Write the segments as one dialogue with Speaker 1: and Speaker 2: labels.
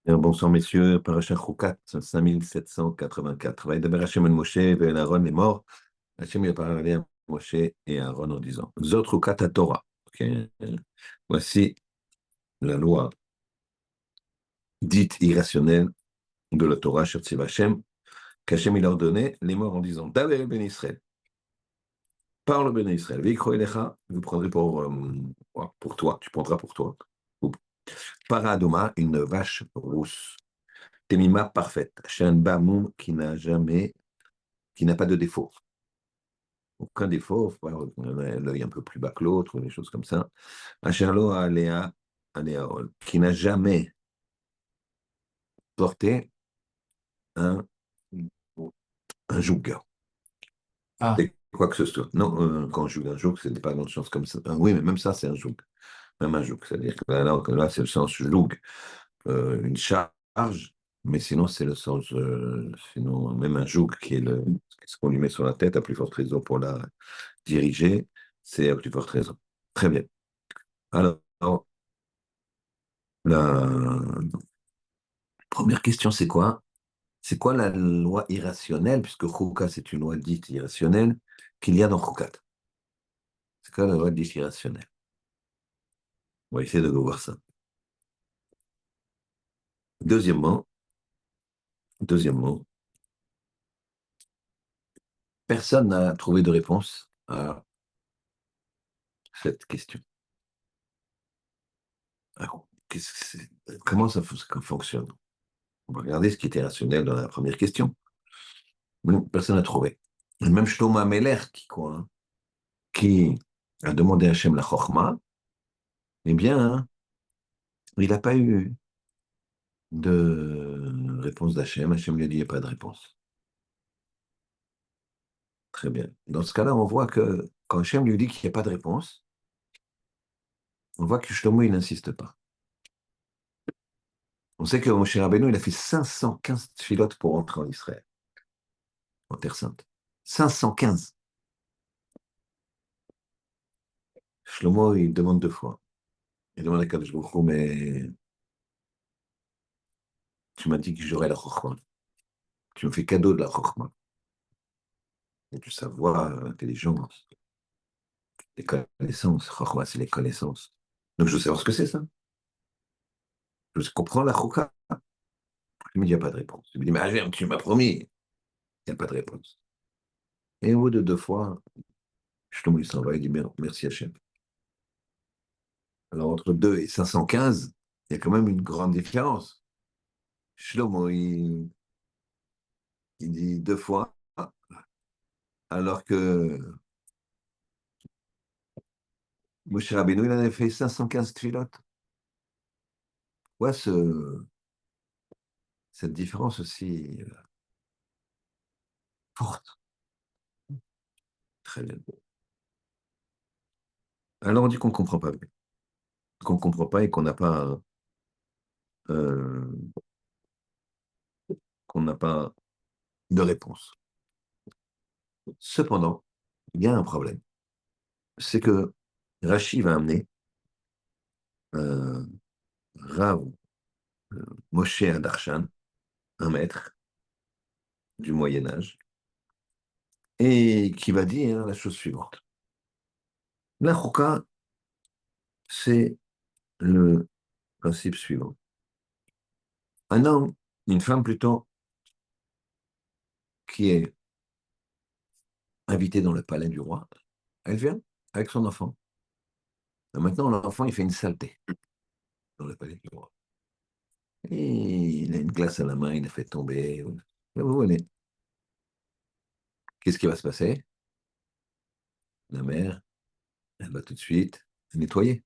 Speaker 1: Bien, bonsoir messieurs, Parashat Chukat 5784. Vaïdaber Hashem el Moshe et Aaron est mort. Hashem lui a parlé à Moshe et à Aaron en disant Zot Chukat Torah. Ok. Voici la loi dite irrationnelle de la Torah, Shetziv Hashem, qu'Hashem il a ordonné les morts en disant Daver el Ben Israël. Parle Ben Israël. Veikro Elecha, vous prendrez pour toi, tu prendras pour toi. Paradoma, une vache rousse. Temima parfaite. Shan Bamoum qui n'a pas de défaut. Aucun défaut, l'œil un peu plus bas que l'autre, des choses comme ça. Asherlo Aléaol, qui n'a jamais porté un, un joug.
Speaker 2: Ah,
Speaker 1: Et quoi que ce soit. Non, quand on joue un joug, ce n'est pas grand chose comme ça. Oui, mais même ça, c'est un joug. Même un joug. C'est-à-dire que là c'est le sens joug, une charge, mais sinon, c'est le sens, sinon, même un joug qui est ce qu'on lui met sur la tête, à plus forte raison pour la diriger, c'est à plus forte raison. Très bien. Alors, la première question, c'est quoi? C'est quoi la loi irrationnelle, puisque Chouka, c'est une loi dite irrationnelle, qu'il y a dans Choukat? C'est quoi la loi dite irrationnelle? On va essayer de voir ça. Deuxièmement, deuxièmement, personne n'a trouvé de réponse à cette question. Alors, comment ça fonctionne? On va regarder ce qui était rationnel dans la première question. Personne n'a trouvé. Et même Shlomo Ameler, qui a demandé à Hachem la Chochma, eh bien, hein, il n'a pas eu de réponse d'Hachem. Hachem lui a dit, il n'y a pas de réponse. Très bien. Dans ce cas-là, on voit que quand Hachem lui dit qu'il n'y a pas de réponse, on voit que Shlomo, il n'insiste pas. On sait que Moshe Rabbeinu, il a fait 515 filotes pour entrer en Israël, en Terre Sainte. 515. Shlomo, il demande 2 fois. Il demande à Kadosh Baruch Hu, mais tu m'as dit que j'aurais la Chochma. Tu me fais cadeau de la Chochma. Et du savoir, l'intelligence, les connaissances. Chochma, c'est les connaissances. Donc, je veux savoir ce que c'est, ça. Je comprends la Chokha. Il me dit, il n'y a pas de réponse. Il me dit, mais Hachem, tu m'as promis. Il n'y a pas de réponse. Et au bout de 2 fois, je tombe, il s'en va, il dit, merci Hachem. Alors, entre 2 et 515, il y a quand même une grande différence. Shlomo, il dit 2 fois, alors que Moshe Rabbeinu, il en avait fait 515 tfilotes. Ouais, cette différence aussi forte. Très bien. Alors, on dit qu'on ne comprend pas, qu'on ne comprend pas et euh, qu'on n'a pas de réponse. Cependant, il y a un problème. C'est que Rashi va amener Rav Moshe Adarshan, un maître du Moyen Âge, et qui va dire la chose suivante. La chouka, c'est le principe suivant. Un homme, une femme plutôt, qui est invitée dans le palais du roi, elle vient avec son enfant. Et maintenant, l'enfant, il fait une saleté dans le palais du roi. Et il a une glace à la main, il a fait tomber. Là, vous voyez. Qu'est-ce qui va se passer? La mère, elle va tout de suite nettoyer.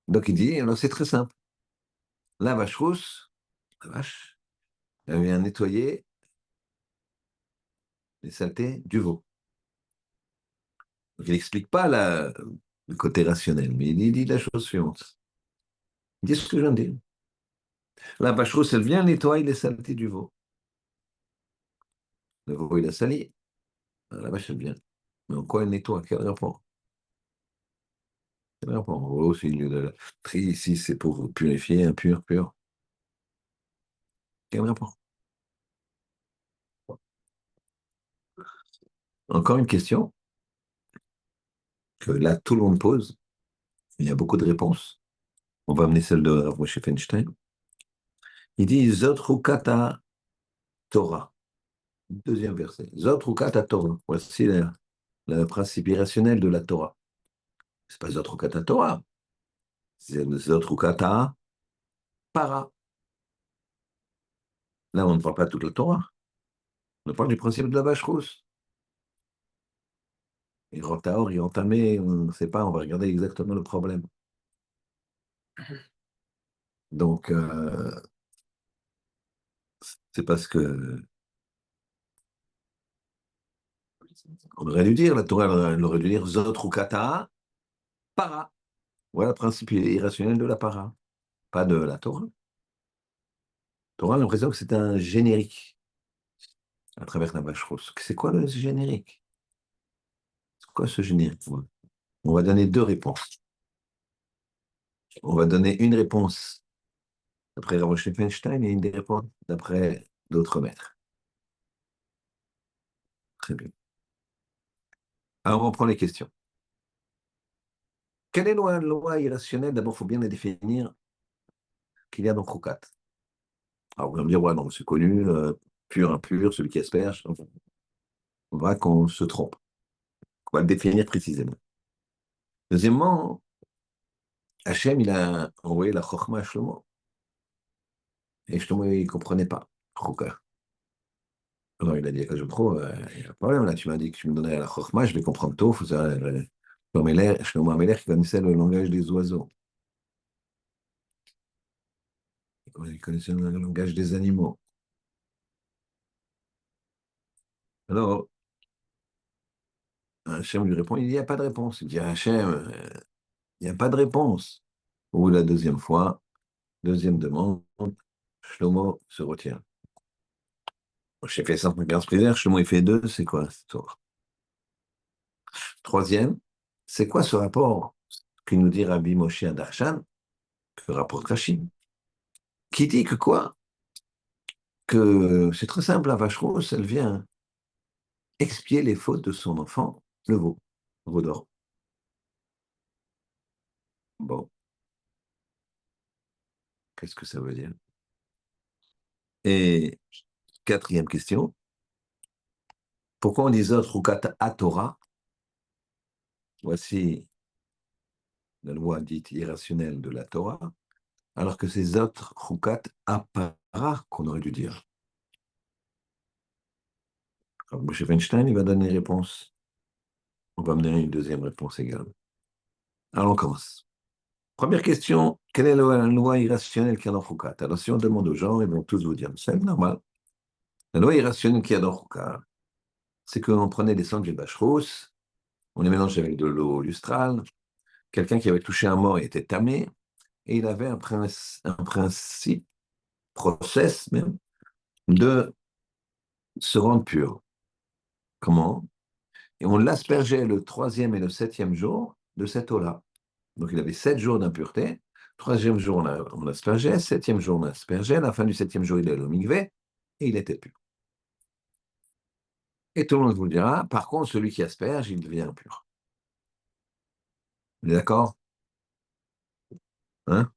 Speaker 1: Donc il dit, alors c'est très simple. La vache rousse, la vache, elle vient nettoyer les saletés du veau. Donc il n'explique pas le côté rationnel, mais il dit la chose suivante. Il dit ce que je viens de dire. La vache rousse, elle vient nettoyer les saletés du veau. Le veau, il a sali. La vache, elle vient. Mais en quoi elle nettoie? Quel rapport? Quel rapport? En gros, c'est le tri ici, c'est pour purifier, impur, pur. Quel rapport? Encore une question que là, tout le monde pose. Il y a beaucoup de réponses. On va amener celle de Rav Moshe Feinstein. Il dit Zot Rukata Torah. Deuxième verset. Zot Rukata Torah. Voici le principe irrationnel de la Torah. C'est pas Zot Rukata Torah. C'est Zot Rukata Para. Là, on ne parle pas de toute la Torah. On parle du principe de la vache rousse. Et Rotaor, il est entamé, on ne sait pas, on va regarder exactement le problème. Donc, c'est parce que on aurait dû dire, la Torah, elle aurait dû dire Zot Rukata Para. Voilà le principe irrationnel de la para, pas de la Torah. La Torah a l'impression que c'est un générique à travers la vache rousse. C'est quoi le générique? C'est quoi ce générique? On va donner deux réponses. On va donner une réponse d'après Rav Moshe Feinstein et une réponse d'après d'autres maîtres. Très bien. Alors, on reprend les questions. Quelle est la loi irrationnelle? D'abord, il faut bien la définir qu'il y a dans Khukat. Alors, vous allez me dire, ouais, non, c'est connu, pur, impur, celui qui asperge. On va qu'on se trompe. On va le définir précisément. Deuxièmement, Hachem, il a envoyé la Chokhmah à Shlomo. Et Shlomo, il ne comprenait pas. Khukat. Alors, il a dit à Kajopro, il y a un problème là, tu m'as dit que tu me donnerais la Chokhmah, je vais comprendre tout. Shlomo Améler qui connaissait le langage des oiseaux. Il connaissait le langage des animaux. Alors, Hachem lui répond, il dit, il n'y a pas de réponse. Il dit, Hachem, il n'y a pas de réponse. Au bout de la deuxième fois, deuxième demande, Shlomo se retient. J'ai fait 115 prières, Shlomo il fait deux, c'est quoi cette histoire? Troisième, c'est quoi ce rapport que nous dit Rabbi Moshe Adarshan, que rapporte Rachid, qui dit que quoi? Que c'est très simple, la vache rousse, elle vient expier les fautes de son enfant, le veau d'or. Bon, qu'est-ce que ça veut dire? Et quatrième question, pourquoi on dit Zot Rukat Torah? Voici la loi dite irrationnelle de la Torah, alors que ces autres Rukat Para qu'on aurait dû dire. Alors, M. Weinstein, il va donner une réponse. On va me donner une deuxième réponse également. Alors, on commence. Première question, quelle est la loi irrationnelle qu'il y a dans Rukat? Alors, si on demande aux gens, ils vont tous vous dire, c'est normal. La loi irrationnelle qu'il y a dans Rukat, c'est qu'on prenait des sangs de vache rousse, on les mélangeait avec de l'eau lustrale, quelqu'un qui avait touché un mort était tamé, et il avait un principe, process même, de se rendre pur. Comment? Et on l'aspergeait le troisième et le septième jour de cette eau-là. Donc il avait 7 jours d'impureté. Troisième jour, on l'aspergeait. Septième jour, on l'aspergeait. À la fin du septième jour, il allait au mikvé et il était pur. Et tout le monde vous le dira. Par contre, celui qui asperge, il devient impur. Vous êtes d'accord? Hein?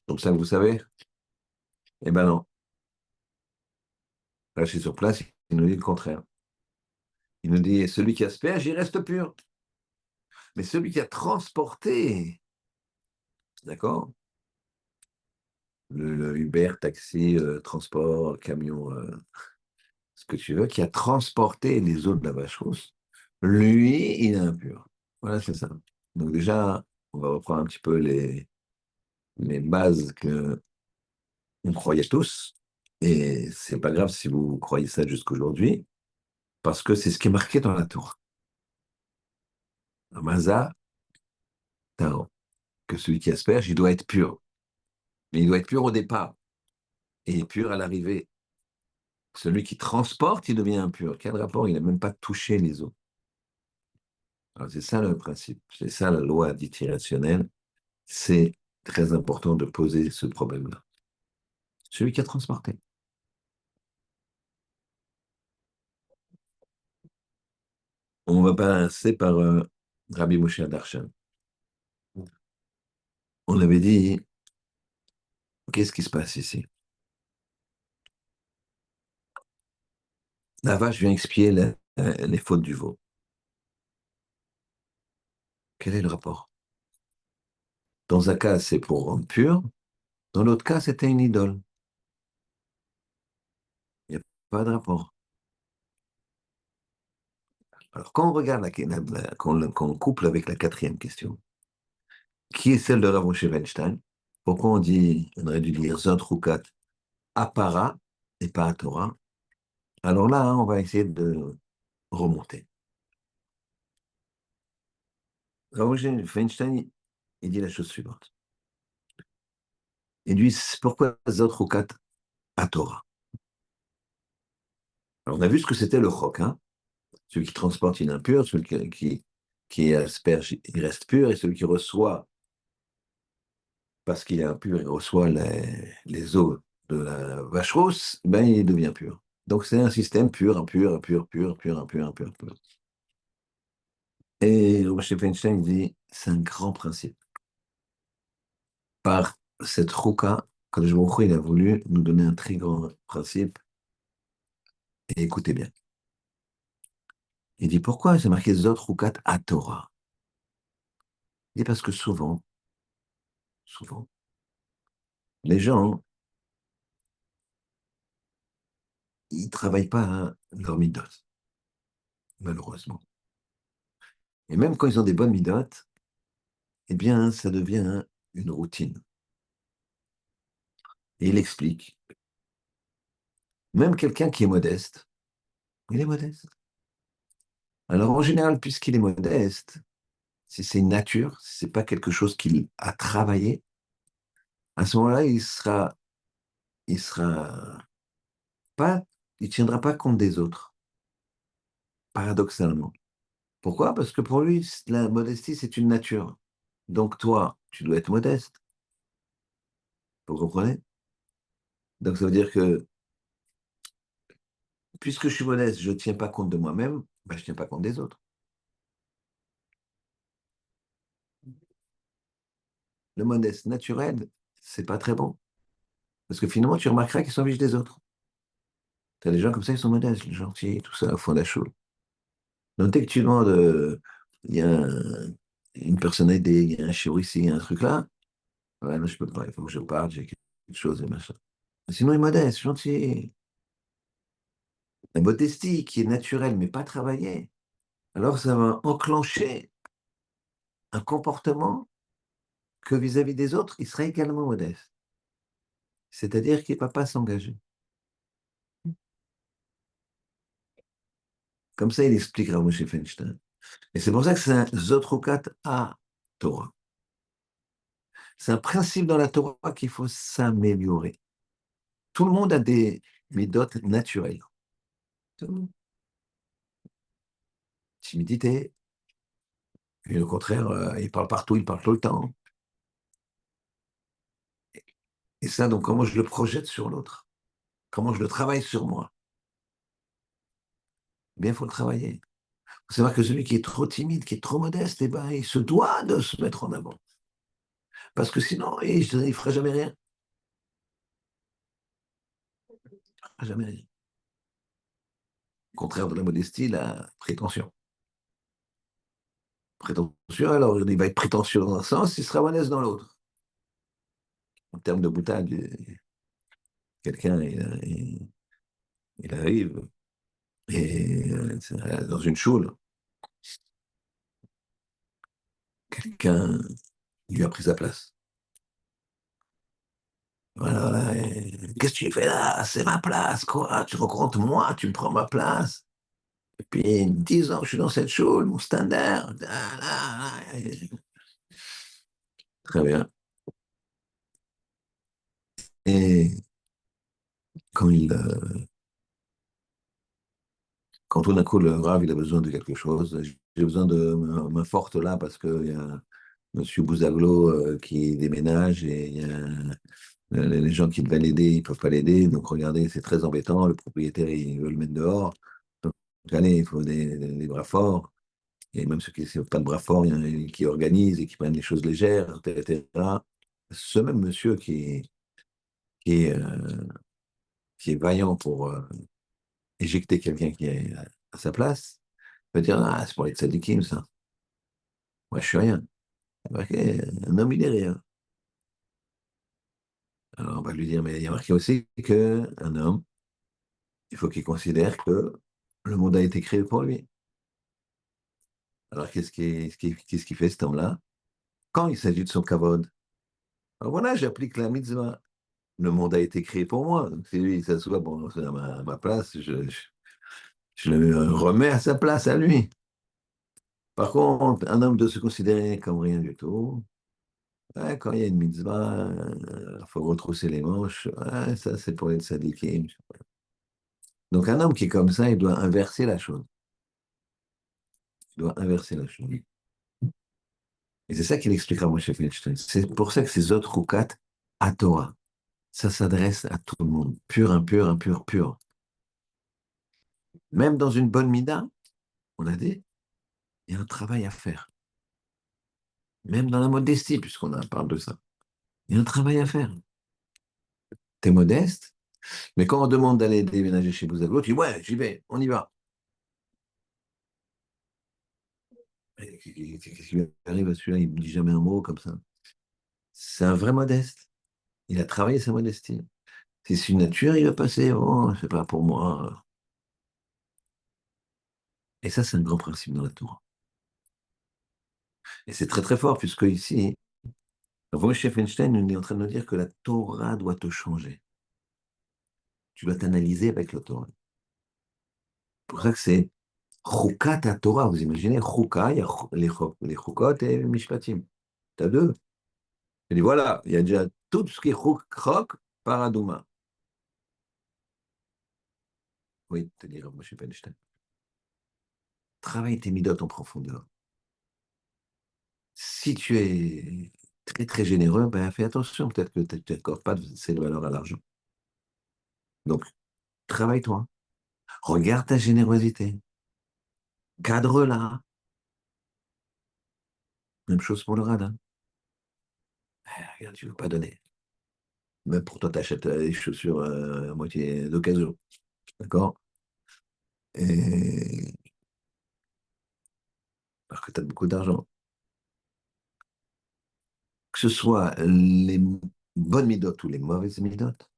Speaker 1: Comme ça, vous savez? Eh ben non. Là, je suis sur place, il nous dit le contraire. Il nous dit, celui qui asperge, il reste pur. Mais celui qui a transporté, d'accord? Le Uber, taxi, transport, camion, ce que tu veux, qui a transporté les eaux de la vache rousse, lui, il est impur. Voilà, c'est ça. Donc déjà, on va reprendre un petit peu les bases que on croyait tous. Et c'est pas grave si vous croyez ça jusqu'aujourd'hui, parce que c'est ce qui est marqué dans la tour. Maza, Tao, que celui qui asperge, il doit être pur. Mais il doit être pur au départ et pur à l'arrivée. Celui qui transporte, il devient impur. Quel rapport? Il n'a même pas touché les eaux. Alors, c'est ça le principe, c'est ça la loi dite irrationnelle. C'est très important de poser ce problème-là. Celui qui a transporté. On va passer par Rabbi Moshe Darshan. On avait dit, qu'est-ce qui se passe ici? La vache vient expier les fautes du veau. Quel est le rapport? Dans un cas, c'est pour rendre pur. Dans l'autre cas, c'était une idole. Il n'y a pas de rapport. Alors, quand on regarde, quand on couple avec la quatrième question, qui est celle de Rav Moshe Weinstein? Pourquoi on aurait dû lire Zot Rukat Apara et pas à Torah? Alors là, on va essayer de remonter. Rav Moshe Weinstein, il dit la chose suivante. Il dit, pourquoi Zot Rukat à Torah? Alors, on a vu ce que c'était le chok, hein? Celui qui transporte, il est impur, celui qui asperge, il reste pur, et celui qui reçoit, parce qu'il est impur, il reçoit les eaux de la vache rousse, ben, il devient pur. Donc c'est un système pur, impur, impur, pur, pur, impur, impur, pur. Et Moshe Feinstein dit, c'est un grand principe. Par cette rouka, quand le Baruch Hu, il a voulu nous donner un très grand principe, et écoutez bien. Il dit, pourquoi c'est marqué Zot Rukat à Torah? Il dit, parce que souvent, les gens, ils ne travaillent pas à leur midote, malheureusement. Et même quand ils ont des bonnes midotes, eh bien, ça devient une routine. Et il explique, même quelqu'un qui est modeste, il est modeste. Alors en général, puisqu'il est modeste, si c'est une nature, si c'est pas quelque chose qu'il a travaillé, à ce moment-là, il sera pas, il tiendra pas compte des autres, paradoxalement. Pourquoi? Parce que pour lui, la modestie, c'est une nature. Donc toi, tu dois être modeste. Vous comprenez? Donc ça veut dire que puisque je suis modeste, je ne tiens pas compte de moi-même, ben, je ne tiens pas compte des autres. Le modeste naturel, c'est pas très bon. Parce que finalement, tu remarqueras qu'ils s'en fichent des autres. Tu as des gens comme ça, ils sont modestes, les gentils, tout ça, au fond de la choule. Donc dès que tu demandes, il y a une personne à aider, il y a un chiot ici, il y a un truc là, ouais, non, je peux pas, il faut que je parte, j'ai quelque chose et machin. Sinon, il est modeste, gentil. La modestie qui est naturelle, mais pas travaillée, alors ça va enclencher un comportement que vis-à-vis des autres, il sera également modeste. C'est-à-dire qu'il ne va pas s'engager. Comme ça, il explique à Moshe Feinstein. Et c'est pour ça que c'est un Zotrukat à Torah. C'est un principe dans la Torah qu'il faut s'améliorer. Tout le monde a des méthodes naturelles. Tout le monde. Timidité. Et au contraire, il parle partout, il parle tout le temps. Et ça, donc, comment je le projette sur l'autre? Comment je le travaille sur moi? Eh bien, il faut le travailler. Il faut savoir que celui qui est trop timide, qui est trop modeste, eh ben, il se doit de se mettre en avant. Parce que sinon, il ne fera jamais rien. Il ne fera jamais rien. Au contraire de la modestie, la prétention. Prétentieux, alors il va être prétentieux dans un sens, il sera modeste dans l'autre. En termes de boutade, quelqu'un, il arrive et dans une choule, quelqu'un lui a pris sa place. Voilà, qu'est-ce que tu fais là? C'est ma place, quoi. Tu te rends compte, moi, tu me prends ma place. Depuis 10 ans que je suis dans cette choule, mon standard. Très bien. Et quand quand tout d'un coup le Rav il a besoin de quelque chose, j'ai besoin de main forte là parce qu'il y a Monsieur Bouzaglo qui déménage et il y a les gens qui devaient l'aider, ils ne peuvent pas l'aider. Donc regardez, c'est très embêtant. Le propriétaire, il veut le mettre dehors. Donc allez, il faut des bras forts. Et même ceux qui n'ont pas de bras forts, il y en a qui organisent et qui prennent les choses légères, etc. Ce même monsieur qui est, euh, qui est vaillant pour éjecter quelqu'un qui est à sa place, peut dire, ah, c'est pour les tzadikim, ça. Moi, je suis rien. Marqué, un homme, il est rien. Alors, on va lui dire, mais il y a marqué aussi qu'un homme, il faut qu'il considère que le monde a été créé pour lui. Alors, qu'est-ce qu'il fait cet homme-là? Quand il s'agit de son kavod, alors voilà, j'applique la mitzvah. Le monde a été créé pour moi. Donc, si lui, il s'assoit bon, à ma place, je le remets à sa place, à lui. Par contre, un homme doit se considérer comme rien du tout. Ouais, quand il y a une mitzvah, il faut retrousser les manches. Ouais, ça, c'est pour les tzadikim. Donc, un homme qui est comme ça, il doit inverser la chose. Il doit inverser la chose. Et c'est ça qu'il expliquera à Moshe Feinstein. C'est pour ça que ces autres roukat à Torah, ça s'adresse à tout le monde. Pur, impur, impur, pur. Même dans une bonne mida, on a dit, il y a un travail à faire. Même dans la modestie, puisqu'on parle de ça. Il y a un travail à faire. T'es modeste, mais quand on demande d'aller déménager chez Bouzaglo, tu dis, ouais, j'y vais, on y va. Qu'est-ce qui lui arrive à celui-là? Il ne dit jamais un mot comme ça. C'est un vrai modeste. Il a travaillé sa modestie. Si c'est une nature, il va passer, oh, c'est pas pour moi. Et ça, c'est un grand principe dans la Torah. Et c'est très très fort, puisque ici, Moshe Feinstein il est en train de nous dire que la Torah doit te changer. Tu dois t'analyser avec la Torah. C'est pour ça que c'est Chukat à Torah. Vous imaginez, Chuka, il y a les Chukot et les Mishpatim. Tu as deux. Il dit voilà, il y a déjà tout ce qui est Chok, Paradouma. Oui, te dire Moshe Feinstein. Travaille tes midotes en profondeur. Si tu es très très généreux, ben fais attention, peut-être que tu n'accordes pas cette valeur à l'argent. Donc, travaille-toi. Regarde ta générosité. Cadre-la. Même chose pour le radin. Regarde, tu ne veux pas donner. Même pour toi, tu achètes les chaussures à moitié d'occasion. D'accord? Et parce que tu as beaucoup d'argent. Que ce soit les bonnes midotes ou les mauvaises midotes,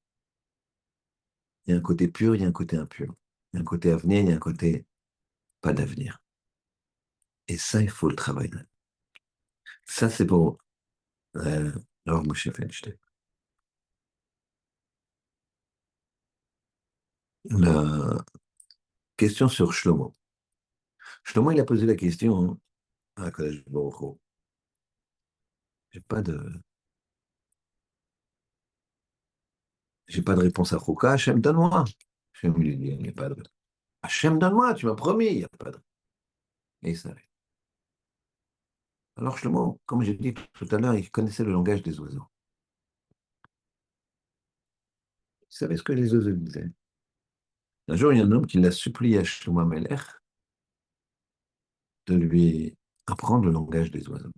Speaker 1: il y a un côté pur, il y a un côté impur. Il y a un côté avenir, il y a un côté pas d'avenir. Et ça, il faut le travailler. Ça, c'est pour alors Moshe Feinstein. La question sur Shlomo. Shlomo, il a posé la question à Kadosh Baruch Hu. J'ai pas de, j'ai pas de réponse à Chouka. Hachem, donne-moi. Hachem lui dit, il n'y a pas de. Hachem, donne-moi, tu m'as promis, il n'y a pas de. Et il s'arrête. Alors Shlomo, comme j'ai dit tout à l'heure, il connaissait le langage des oiseaux. Il savait ce que les oiseaux disaient. Un jour, il y a un homme qui l'a supplié à Shlomo Melech de lui apprendre le langage des oiseaux.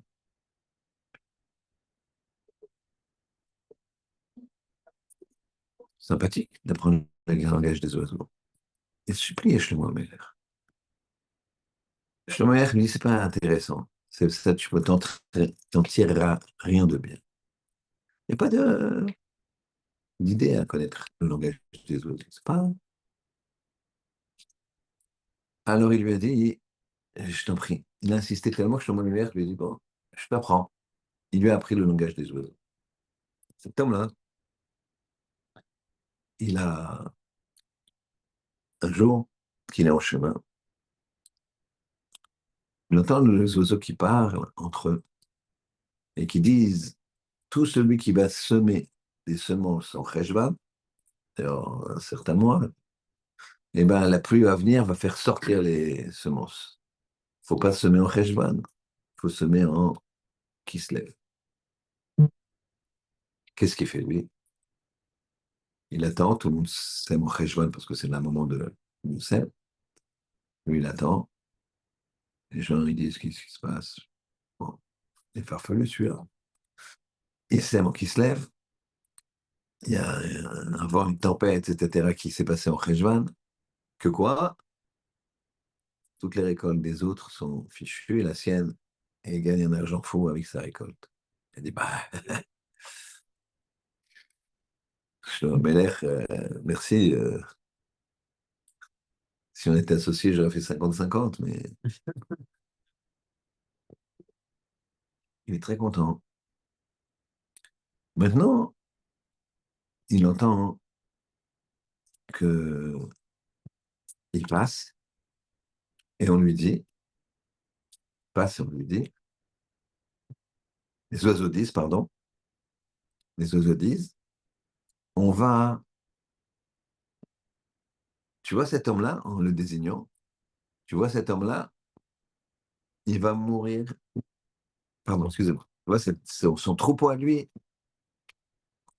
Speaker 1: Sympathique d'apprendre le langage des oiseaux. Il supplie à Shlomo Melech. Shlomo Melech lui dit, c'est pas intéressant. Ça, tu t'en tireras rien de bien. Il n'y a pas d'idée à connaître le langage des oiseaux. C'est pas. Alors il lui a dit, je t'en prie. Il a insisté tellement que Shlomo Melech lui a dit, bon, je t'apprends. Il lui a appris le langage des oiseaux. Cet homme-là, il a un jour qu'il est en chemin, il entend les oiseaux qui parlent entre eux et qui disent, tout celui qui va semer des semences en Cheshvan, c'est-à-dire un certain mois, eh ben, la pluie à venir va faire sortir les semences. Il ne faut pas semer en Cheshvan, il faut semer en Kislev. Qu'est-ce qu'il fait, lui? Il attend, tout le monde sème en Cheshvan parce que c'est le moment de sème. Lui, il attend. Les gens, ils disent qu'est-ce qui se passe? Bon, il est farfelu, celui-là. Il sème en Kislev. Il y a un vent, une tempête, etc., qui s'est passé en Cheshvan. Que quoi? Toutes les récoltes des autres sont fichues et la sienne, elle gagne un argent fou avec sa récolte. Elle dit, bah, Shlomo Meler, merci. Si on était associés, j'aurais fait 50-50, mais il est très content. Maintenant, il entend que il passe et on lui dit, passe et on lui dit, les oiseaux disent, pardon, les oiseaux disent, on va, tu vois cet homme-là, en le désignant, tu vois cet homme-là, il va mourir, pardon, excusez-moi, tu vois son troupeau à lui,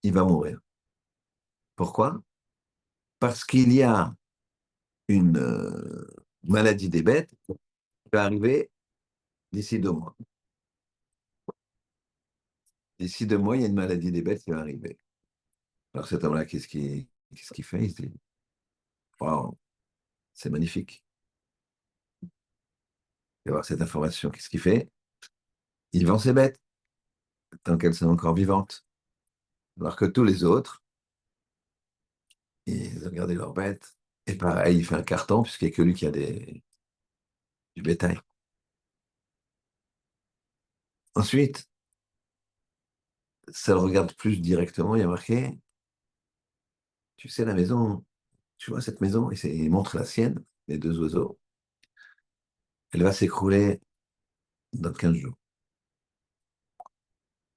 Speaker 1: il va mourir. Pourquoi? Parce qu'il y a une maladie des bêtes qui va arriver d'ici 2 mois. D'ici 2 mois, il y a une maladie des bêtes qui va arriver. Alors cet homme-là, qu'est-ce qu'il fait? Il se dit, waouh, c'est magnifique. Il va voir cette information. Qu'est-ce qu'il fait? Il vend ses bêtes tant qu'elles sont encore vivantes. Alors que tous les autres, ils ont gardé leurs bêtes. Et pareil, il fait un carton, puisqu'il n'y a que lui qui a du bétail. Ensuite, ça le regarde plus directement. Il y a marqué, tu sais, la maison, tu vois cette maison, il montre la sienne, les 2 oiseaux. Elle va s'écrouler dans 15 jours.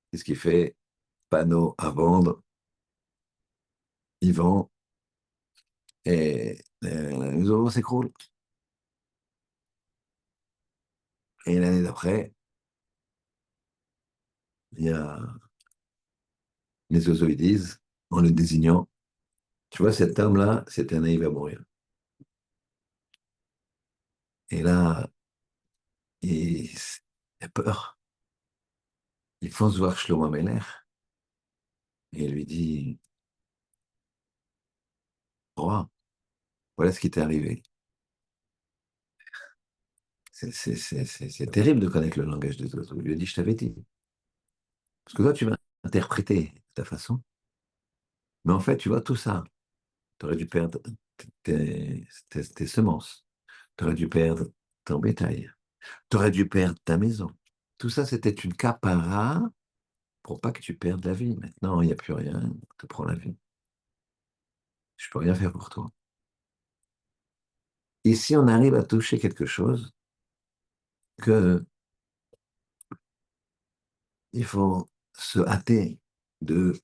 Speaker 1: Qu'est-ce qu'il fait? Panneau à vendre, il vend, et la maison s'écroule. Et l'année d'après, il y a les oiseaux, ils disent, en le désignant, tu vois, cet homme-là, cette année, il va mourir. Et là, il a peur. Il fonce voir Shlomo Meler et il lui dit, roi, voilà ce qui t'est arrivé. C'est terrible de connaître le langage des oiseaux. Il lui a dit, je t'avais dit. Parce que toi, tu vas interpréter de ta façon. Mais en fait, tu vois, tout ça, tu aurais dû perdre tes semences. Tu aurais dû perdre ton bétail. Tu aurais dû perdre ta maison. Tout ça, c'était une capara pour pas que tu perdes la vie. Maintenant, il n'y a plus rien, tu prends la vie. Je peux rien faire pour toi. Ici, on arrive à toucher quelque chose que il faut se hâter de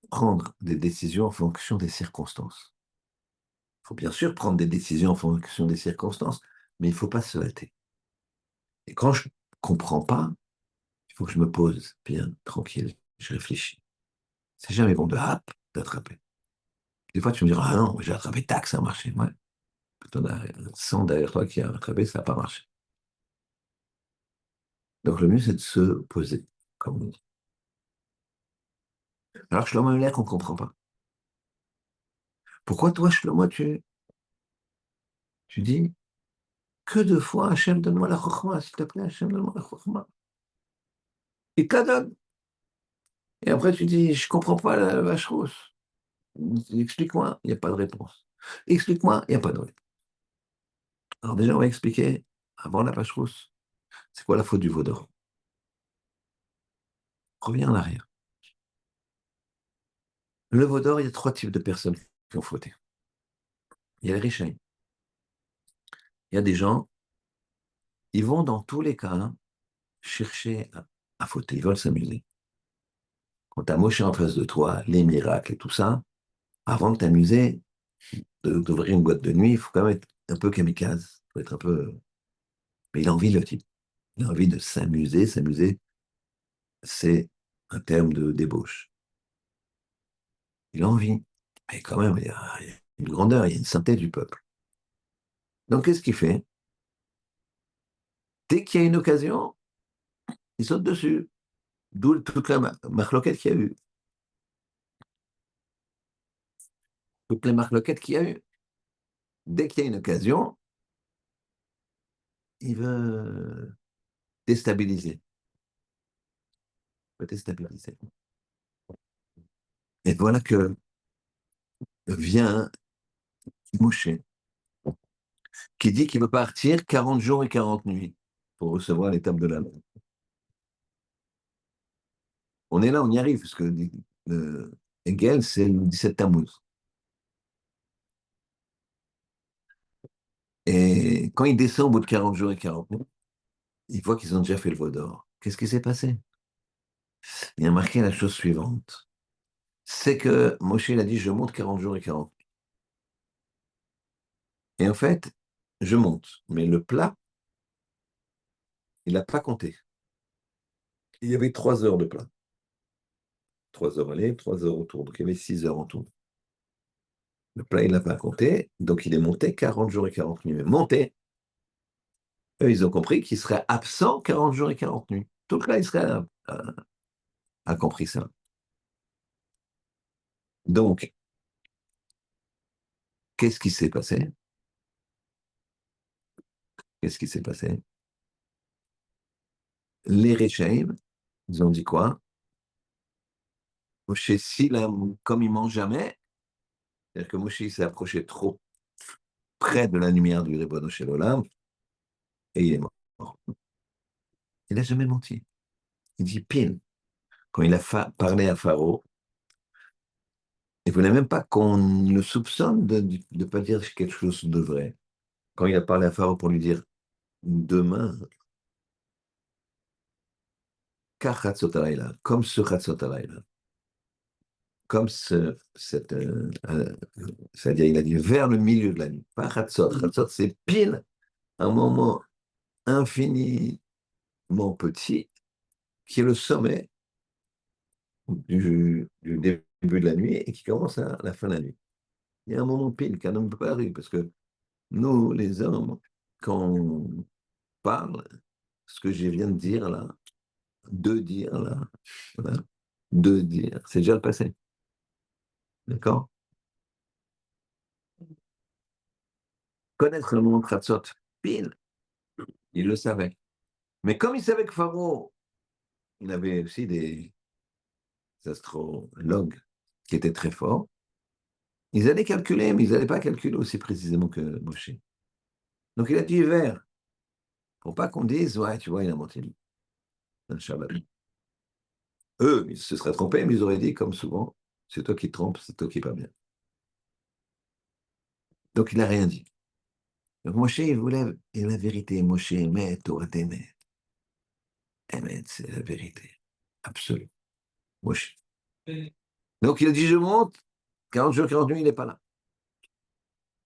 Speaker 1: prendre des décisions en fonction des circonstances. Il faut bien sûr prendre des décisions en fonction des circonstances, mais il ne faut pas se hâter. Et quand je ne comprends pas, il faut que je me pose bien, tranquille, je réfléchis. C'est jamais bon de hop, d'attraper. Des fois, tu me diras, ah non, j'ai attrapé, tac, ça a marché. Ouais. Tu en as 100 derrière toi qui a attrapé, ça n'a pas marché. Donc le mieux, c'est de se poser, comme on dit. Alors, Shlomo Meler, on ne comprend pas. Pourquoi toi, Shlomo, tu dis que 2 fois, Hachem, donne-moi la chokhmah, s'il te plaît, Hachem, donne-moi la chokhmah. Il te la donne. Et après, tu dis, je ne comprends pas la vache rousse. Explique-moi, il n'y a pas de réponse. Explique-moi, il n'y a pas de réponse. Alors déjà, on va expliquer, avant la vache rousse, c'est quoi la faute du veau d'or. Reviens en arrière. Le veau d'or, il y a 3 types de personnes qui ont fauté. Il y a les riches. Il y a des gens, ils vont dans tous les cas chercher à fauter, ils veulent s'amuser. Quand tu as Moshe en face de toi, les miracles et tout ça, avant de t'amuser, d'ouvrir une boîte de nuit, il faut quand même être un peu kamikaze. Il faut être un peu. Mais il a envie, le type. Il a envie de s'amuser. S'amuser, c'est un terme de débauche. Il a envie. Mais quand même, il y a une grandeur, il y a une synthèse du peuple. Donc, qu'est-ce qu'il fait? Dès qu'il y a une occasion, il saute dessus. D'où toute la marloquette qu'il y a eu. Toutes les marloquettes qu'il y a eu. Dès qu'il y a une occasion, il veut déstabiliser. Il veut déstabiliser. Et voilà que vient Moshe, qui dit qu'il veut partir 40 jours et 40 nuits pour recevoir l'étape de la loi. On est là, on y arrive, parce que Hegel, c'est le 17 Tammuz. Et quand il descend au bout de 40 jours et 40 nuits, il voit qu'ils ont déjà fait le veau d'or. Qu'est-ce qui s'est passé? Il a marqué la chose suivante. C'est que Moshe, il a dit, je monte 40 jours et 40 nuits. Et en fait, je monte. Mais le plat, il n'a pas compté. Il y avait 3 heures de plat. 3 heures aller, 3 heures retour. Donc il y avait 6 heures en tout. Le plat, il n'a pas compté. Donc il est monté 40 jours et 40 nuits. Mais monté, eux, ils ont compris qu'il serait absent 40 jours et 40 nuits. Tout le Israël a compris ça. Donc, qu'est-ce qui s'est passé? Qu'est-ce qui s'est passé? Les Réchaïm, ils ont dit quoi? Moshe, comme il mange jamais, c'est-à-dire que Moshe s'est approché trop près de la lumière du Ribono Shel Olam, et il est mort. Il n'a jamais menti. Il dit pile. Quand il a parlé à Pharaon, il ne voulait même pas qu'on le soupçonne de ne pas dire quelque chose de vrai. Quand il a parlé à Pharaon pour lui dire demain, comme ce Khatsotalayla, comme c'est-à-dire il a dit vers le milieu de la nuit, pas Khatsot. Khatsot, c'est pile un moment infiniment petit qui est le sommet du début de la nuit et qui commence à la fin de la nuit. Il y a un moment pile qu'un homme ne peut pas arriver parce que nous, les hommes, quand on parle, ce que je viens de dire là, voilà, de dire, c'est déjà le passé. D'accord? Connaître le moment de Khatsot, pile, il le savait. Mais comme il savait que Pharaon, il avait aussi des astrologues qui étaient très forts, ils allaient calculer, mais ils n'allaient pas calculer aussi précisément que Moshe. Donc il a dit vert, pour pas qu'on dise, ouais, tu vois, il a menti. Un Shabbat. Eux, ils se seraient trompés, mais ils auraient dit, comme souvent, c'est toi qui te trompes, c'est toi qui pas bien. Donc il n'a rien dit. Donc Moshe, il voulait et la vérité. Moshe aimait Torah d'Emet. Emet, c'est la vérité. Absolue. Moshe. Donc il a dit, je monte. 40 jours, 40 nuits, il n'est pas là.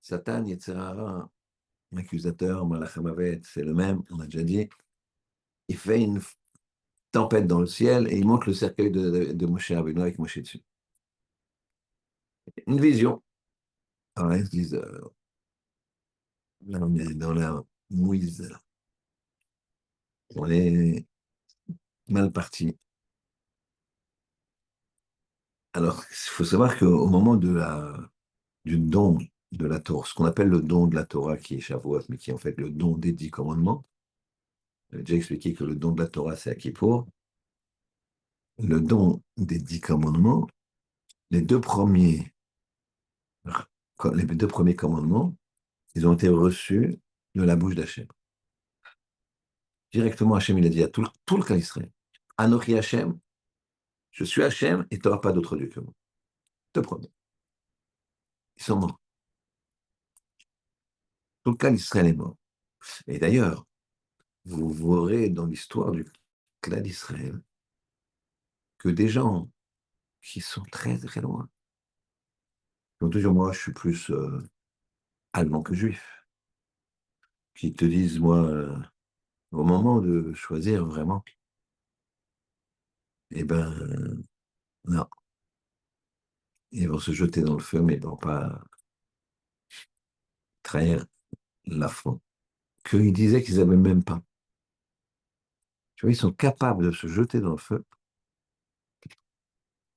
Speaker 1: Satan, Yetzirara, l'accusateur, Malachamavet, c'est le même, on a déjà dit. Il fait une tempête dans le ciel et il montre le cercueil de Moshe Rabbeinu avec Moshe dessus. Une vision. Alors là, ils se disent, là, on est dans la mouise. On est mal parti. Alors, il faut savoir qu'au moment du don de la Torah, ce qu'on appelle le don de la Torah, qui est Shavuot, mais qui est en fait le don des 10 commandements, j'ai déjà expliqué que le don de la Torah, c'est à Kippour. Le don des 10 commandements, les deux premiers, les deux premiers commandements, ils ont été reçus de la bouche d'Hachem. Directement, Hachem, il a dit à tout le cas Israël, Anochi Hachem, je suis Hachem et tu n'auras pas d'autre Dieu que moi. Deux premiers. Ils sont morts. Tout le cas d'Israël est mort. Et d'ailleurs, vous verrez dans l'histoire du clan d'Israël que des gens qui sont très très loin, Ils ont toujours, moi, je suis plus allemand que juif. Qui te disent, moi, au moment de choisir vraiment, eh ben, non, ils vont se jeter dans le feu, mais ils ne vont pas trahir l'affront. Qu'ils disaient qu'ils n'avaient même pas. Tu vois, ils sont capables de se jeter dans le feu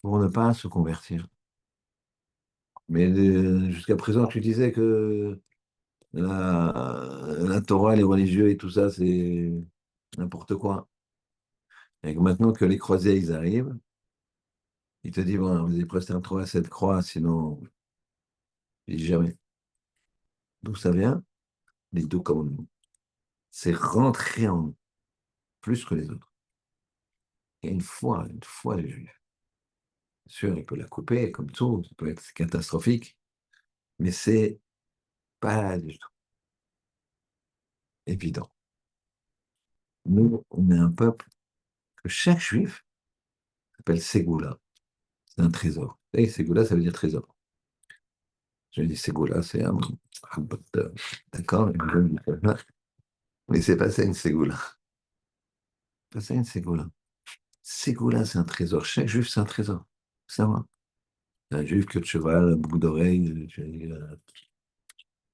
Speaker 1: pour ne pas se convertir. Mais jusqu'à présent, tu disais que la Torah, les religieux et tout ça, c'est n'importe quoi. Et que maintenant que les croisés, ils arrivent, ils te disent, bon, vous avez presté un 3 à cette croix, sinon, je dis jamais. D'où ça vient? Les deux commandements. C'est rentrer en nous, plus que les autres. Et une fois les juifs. Bien sûr, il peut la couper, comme tout, ça peut être catastrophique, mais c'est pas du tout évident. Nous, on est un peuple que chaque juif s'appelle Ségoula. C'est un trésor. Et Ségoula, ça veut dire trésor. Je dis Ségoula, c'est un d'accord, mais c'est pas ça une Ségoula. Pas ça une Ségoula. Ségoula, c'est un trésor. Chaque juif, c'est un trésor. Ça va. Un juif, queue de cheval, boucle d'oreille,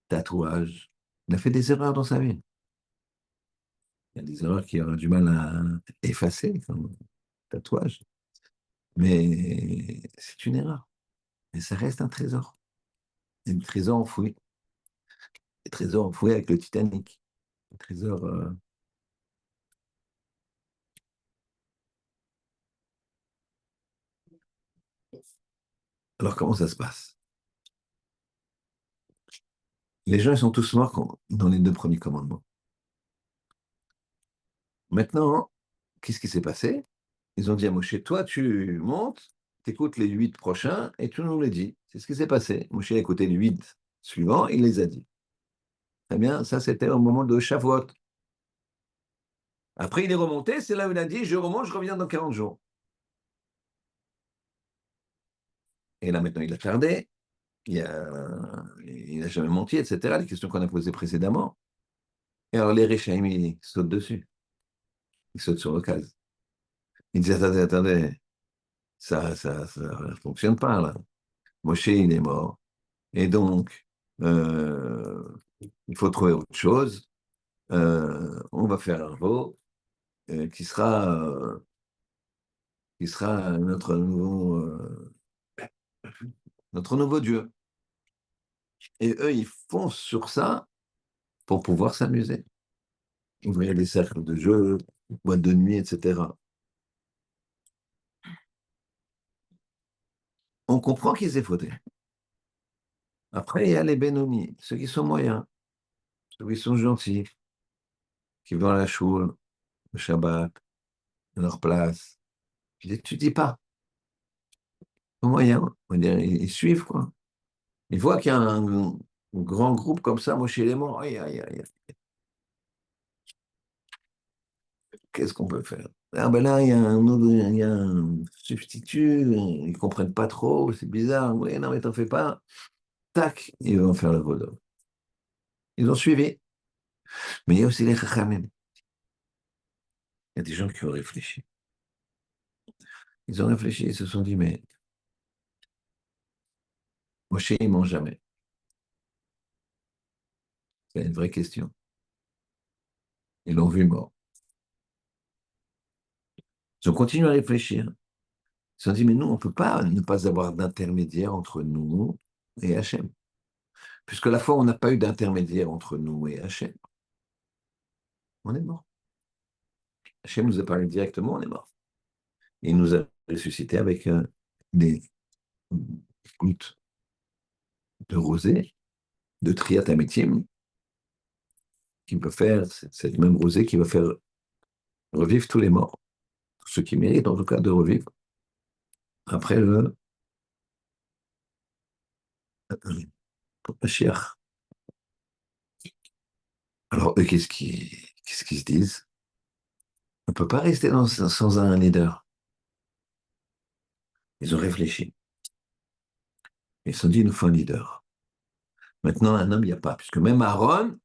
Speaker 1: tatouage. Il a fait des erreurs dans sa vie. Il y a des erreurs qu'il aura du mal à effacer, comme tatouage. Mais c'est une erreur. Mais ça reste un trésor. Un trésor enfoui. Un trésor enfoui avec le Titanic. Un trésor. Alors, comment ça se passe? Les gens, ils sont tous morts dans les deux premiers commandements. Maintenant, qu'est-ce qui s'est passé? Ils ont dit à Moshe, toi, tu montes, tu écoutes les 8 prochains et tu nous les dis. C'est ce qui s'est passé. Moshe a écouté les 8 suivants, il les a dit. Très bien, ça c'était au moment de Shavuot. Après, il est remonté, c'est là où il a dit, je remonte, je reviens dans 40 jours. Et là, maintenant, il a tardé, il n'a jamais menti, etc. Les questions qu'on a posées précédemment. Et alors, les Réchaïm, ils sautent dessus. Ils sautent sur l'occasion. Ils disent, attendez, attendez, ça ne fonctionne pas, là. Moshe, il est mort. Et donc, euh, il faut trouver autre chose. On va faire un veau qui sera notre nouveau Dieu. Et eux, ils foncent sur ça pour pouvoir s'amuser. Ouvrir des cercles de jeux, boîtes de nuit, etc. On comprend qu'ils aient fauté. Après, il y a les Benoni, ceux qui sont moyens, ceux qui sont gentils, qui vont à la choule, le Shabbat, à leur place. Tu dis pas, moyens, on va dire, ils suivent, quoi. Ils voient qu'il y a un grand groupe comme ça, moi chez les morts, aïe, aïe, aïe, qu'est-ce qu'on peut faire? Ah ben là, il y a un substitut, ils ne comprennent pas trop, c'est bizarre. Oui, non, mais t'en fais pas. Tac, ils vont faire le vaudou. Ils ont suivi. Mais il y a aussi les chachamim. Il y a des gens qui ont réfléchi. Ils ont réfléchi, ils se sont dit, mais Moshe, il ne mange jamais. C'est une vraie question. Ils l'ont vu mort. Ils ont continué à réfléchir. Ils se sont dit, mais nous, on ne peut pas ne pas avoir d'intermédiaire entre nous et Hachem. Puisque la fois où on n'a pas eu d'intermédiaire entre nous et Hachem, on est mort. Hachem nous a parlé directement, on est mort. Il nous a ressuscité avec des gouttes de rosée, de triataméthym, qui peut faire, cette même rosée qui va faire revivre tous les morts, tous ceux qui méritent en tout cas de revivre après le Mashiach. Alors eux, qu'est-ce qu'ils se disent? On ne peut pas rester sans un leader. Ils ont réfléchi. Ils se sont dit, il nous faut un leader. Maintenant, un homme, il n'y a pas, puisque même Aaron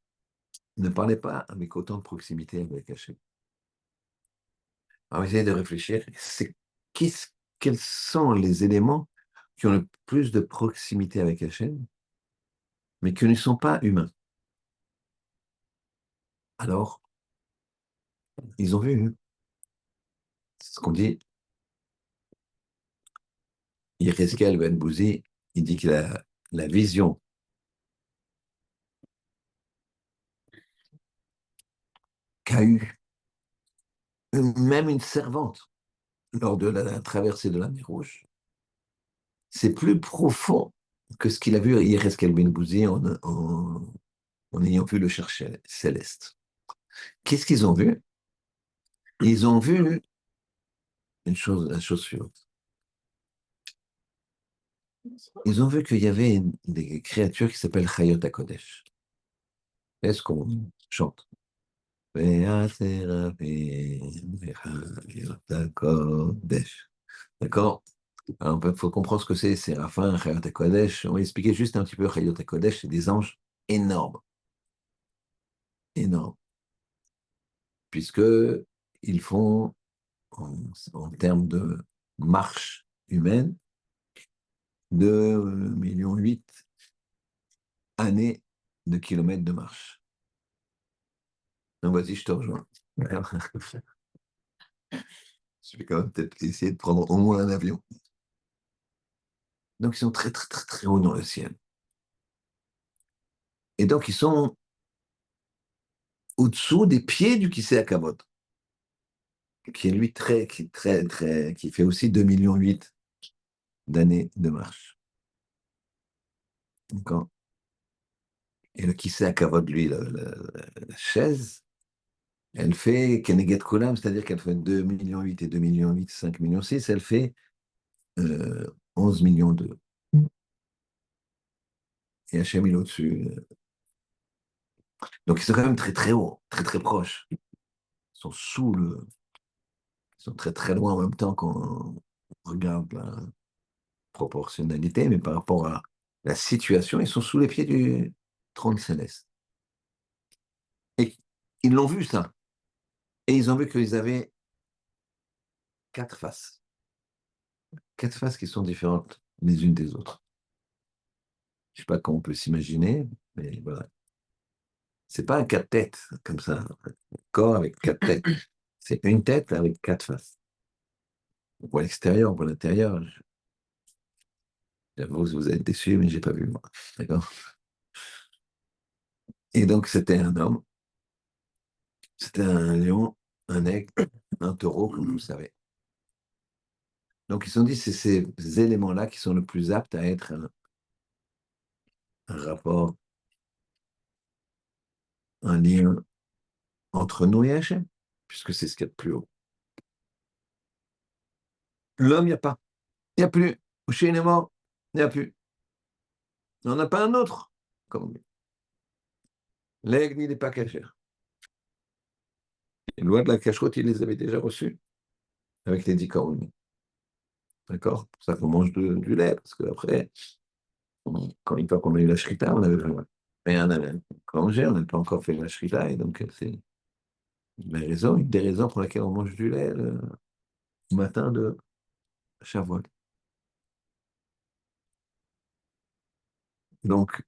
Speaker 1: ne parlait pas avec autant de proximité avec Hachem. Alors, essayez de réfléchir, quels sont les éléments qui ont le plus de proximité avec Hachem, mais qui ne sont pas humains. Alors, ils ont vu, c'est ce qu'on dit, Yereskel Ben Bouzi, il dit que la vision qu'a eue même une servante lors de la traversée de la mer Rouge, c'est plus profond que ce qu'il a vu Yereskel Ben Bouzi en ayant vu le chercher céleste. Qu'est-ce qu'ils ont vu? Ils ont vu la chose suivante. Ils ont vu qu'il y avait des créatures qui s'appellent Chayot HaKodesh. Est-ce qu'on chante? D'accord? Alors, il faut comprendre ce que c'est, Séraphin, Chayot HaKodesh. On va expliquer juste un petit peu Chayot HaKodesh, c'est des anges énormes, énormes, puisque ils font, en termes de marche humaine, 2,8 millions années de kilomètres de marche. Donc vas-y, je te rejoins. Je vais quand même peut-être essayer de prendre au moins un avion. Donc ils sont très très très très hauts dans le ciel. Et donc ils sont au-dessous des pieds du Kisei Hakavod, qui est lui qui fait aussi 2,8 millions d'années de marche. D'accord? Et le Kisei Hakavod, lui, la chaise, elle fait Keneget Kulam, c'est-à-dire qu'elle fait 2,8 millions et 2,8 millions, 5,6 millions, elle fait 11 millions de. Et Hachem, il est au-dessus. Donc ils sont quand même très très hauts, très très proches. Ils sont ils sont très très loin en même temps qu'on regarde la proportionnalité, mais par rapport à la situation, ils sont sous les pieds du trône céleste. Et ils l'ont vu ça. Et ils ont vu qu'ils avaient 4 faces. 4 faces qui sont différentes les unes des autres. Je ne sais pas comment on peut s'imaginer, mais voilà. C'est pas un 4 têtes, comme ça, un corps avec 4 têtes. C'est une tête avec 4 faces. On voit l'extérieur, on voit l'intérieur. J'avoue, vous êtes déçus, mais j'ai pas vu, moi. D'accord? Et donc, c'était un homme, c'était un lion, un aigle, un taureau, comme vous le savez. Donc, ils se sont dit, c'est ces éléments-là qui sont le plus aptes à être un rapport, un lien entre nous et Hachem, puisque c'est ce qu'il y a de plus haut. L'homme, il n'y a pas. Il n'y a plus. Hussein est mort, il n'y a plus. Il n'y en a pas un autre, comme lui. L'aigle, il n'est pas caché. Les lois de la cacheroute, il les avait déjà reçues avec les 10 cornes. D'accord? C'est pour ça qu'on mange du lait, parce qu'après, une fois qu'on a eu la shrita, on avait besoin. Mais on avait mangé, on n'a pas encore fait la shrita, et donc c'est une des raisons pour lesquelles on mange du lait le matin de Shavuot. Donc,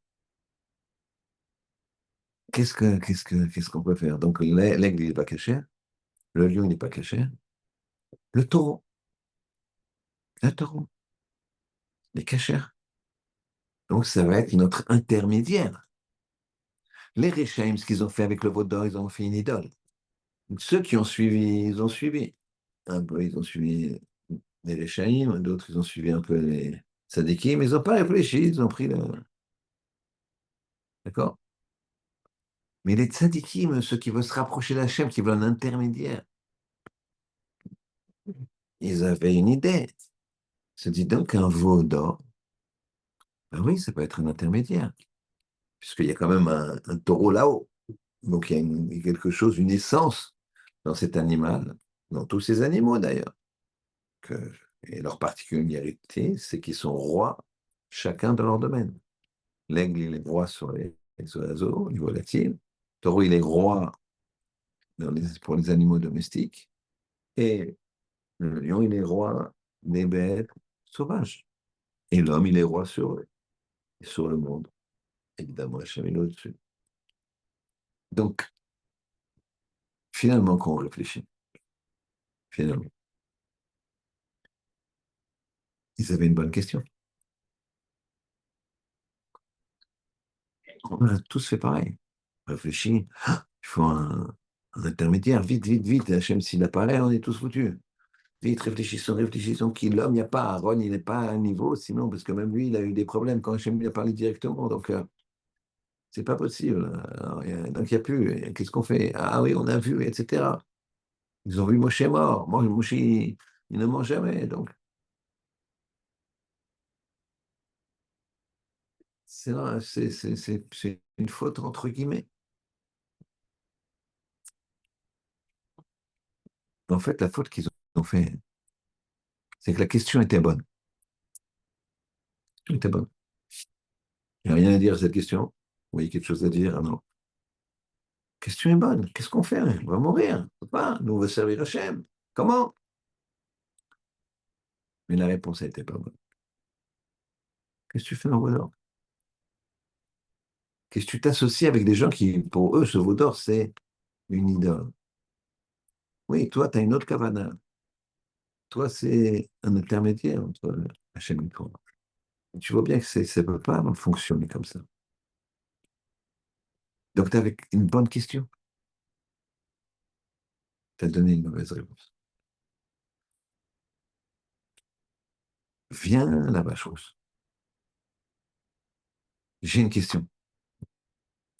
Speaker 1: qu'est-ce qu'on peut faire? Donc, l'aigle, il n'est pas caché, le lion, il n'est pas caché, le taureau, il est caché. Donc, ça va être notre intermédiaire. Les Réchaïm, ce qu'ils ont fait avec le veau d'or, ils ont fait une idole. Donc, ceux qui ont suivi, ils ont suivi. Un peu, ils ont suivi les Réchaïm, d'autres, ils ont suivi un peu les Sadikim, mais ils n'ont pas réfléchi, ils ont pris le. D'accord? Mais les Tzadikim, ceux qui veulent se rapprocher d'Hachem, qui veulent un intermédiaire, ils avaient une idée. Ils se dit donc un veau d'or, ben oui, ça peut être un intermédiaire, puisqu'il y a quand même un taureau là-haut. Donc il y a quelque chose, une essence dans cet animal, dans tous ces animaux d'ailleurs. Et leur particularité, c'est qu'ils sont rois chacun dans leur domaine. L'aigle, il est roi sur les oiseaux, il volatile. Le taureau, il est roi pour les animaux domestiques. Et le lion, il est roi des bêtes sauvages. Et l'homme, il est roi sur le monde. Évidemment, Hachem est au-dessus. Donc, finalement, quand on réfléchit, finalement, ils avaient une bonne question. On a tous fait pareil. Réfléchis, il faut un intermédiaire, vite, vite, vite. Hachem, s'il apparaît, on est tous foutus. Vite, réfléchissons, réfléchissons, qui l'homme, il n'y a pas, Aaron, il n'est pas à un niveau, sinon, parce que même lui, il a eu des problèmes quand Hachem lui a parlé directement, donc c'est pas possible. Alors, donc, il n'y a plus, qu'est-ce qu'on fait? Ah oui, on a vu, etc. Ils ont vu Moshe mort. Moi, Moshe, il ne ment jamais, donc c'est une faute entre guillemets. En fait, la faute qu'ils ont fait, c'est que la question était bonne. Elle était bonne. Il n'y a rien à dire à cette question. Vous voyez quelque chose à dire? Ah non. La question est bonne. Qu'est-ce qu'on fait? On va mourir. On peut pas. Nous, on veut servir Hachem. Comment? Mais la réponse n'était pas bonne. Qu'est-ce que tu fais en Veau d'Or? Qu'est-ce que tu t'associes avec des gens qui, pour eux, ce Veau d'Or, c'est une idole? Oui, toi, tu as une autre kavana. Toi, c'est un intermédiaire entre Hachem et toi. Tu vois bien que ça ne peut pas fonctionner comme ça. Donc, tu avais une bonne question. Tu as donné une mauvaise réponse. Viens la vache rousse. J'ai une question.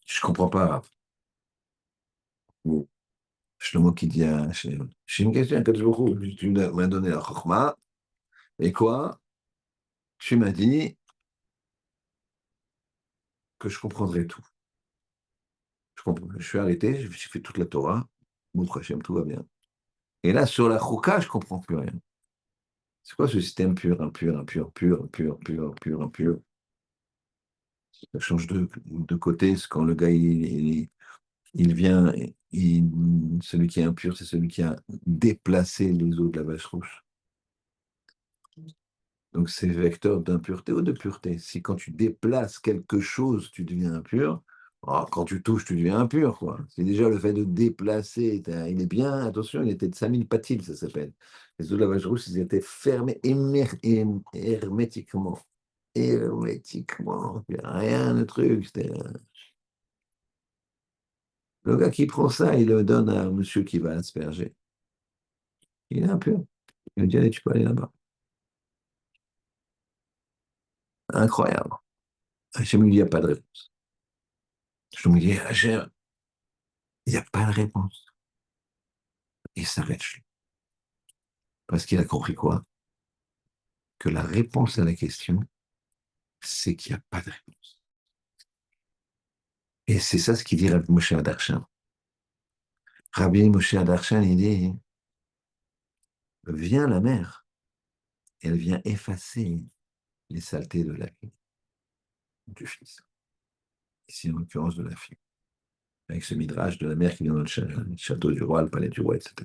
Speaker 1: Je ne comprends pas. Ou Shlomo qui dit à Hachem, j'ai une question, Akadosh Baruch Hu, tu m'as donné la chokma, et quoi? Tu m'as dit que je comprendrais tout. Je suis arrêté, j'ai fait toute la Torah, mon Hachem, tout va bien. Et là, sur la chouka, je ne comprends plus rien. C'est quoi ce système pur, impur, impur, pur, impur, pur, pur, impur? Ça change de côté, c'est quand le gars, il vient, celui qui est impur, c'est celui qui a déplacé les eaux de la vache rouge. Donc c'est vecteur d'impureté ou de pureté. Si quand tu déplaces quelque chose, tu deviens impur, oh, quand tu touches, tu deviens impur, quoi. C'est déjà le fait de déplacer. Il est bien, attention, il était de 5000 patils, ça s'appelle. Les eaux de la vache rouge, ils étaient fermés hermétiquement. Hermétiquement. Il n'y a rien de truc. Le gars qui prend ça, il le donne à un monsieur qui va asperger. Il est impur. Il lui dit, allez, tu peux aller là-bas. Incroyable. Hachem lui dit, il n'y a pas de réponse. Je me dis, Hachem, il n'y a pas de réponse. Il s'arrête. Parce qu'il a compris quoi? Que la réponse à la question, c'est qu'il n'y a pas de réponse. Et c'est ça ce qu'il dit Rabbi Moshe Adarshan. Rabbi Moshe Adarshan, il dit, vient la mère, elle vient effacer les saletés de la vie du fils. Ici, en l'occurrence, de la fille. Avec ce midrash de la mère qui vient dans le château du roi, le palais du roi, etc.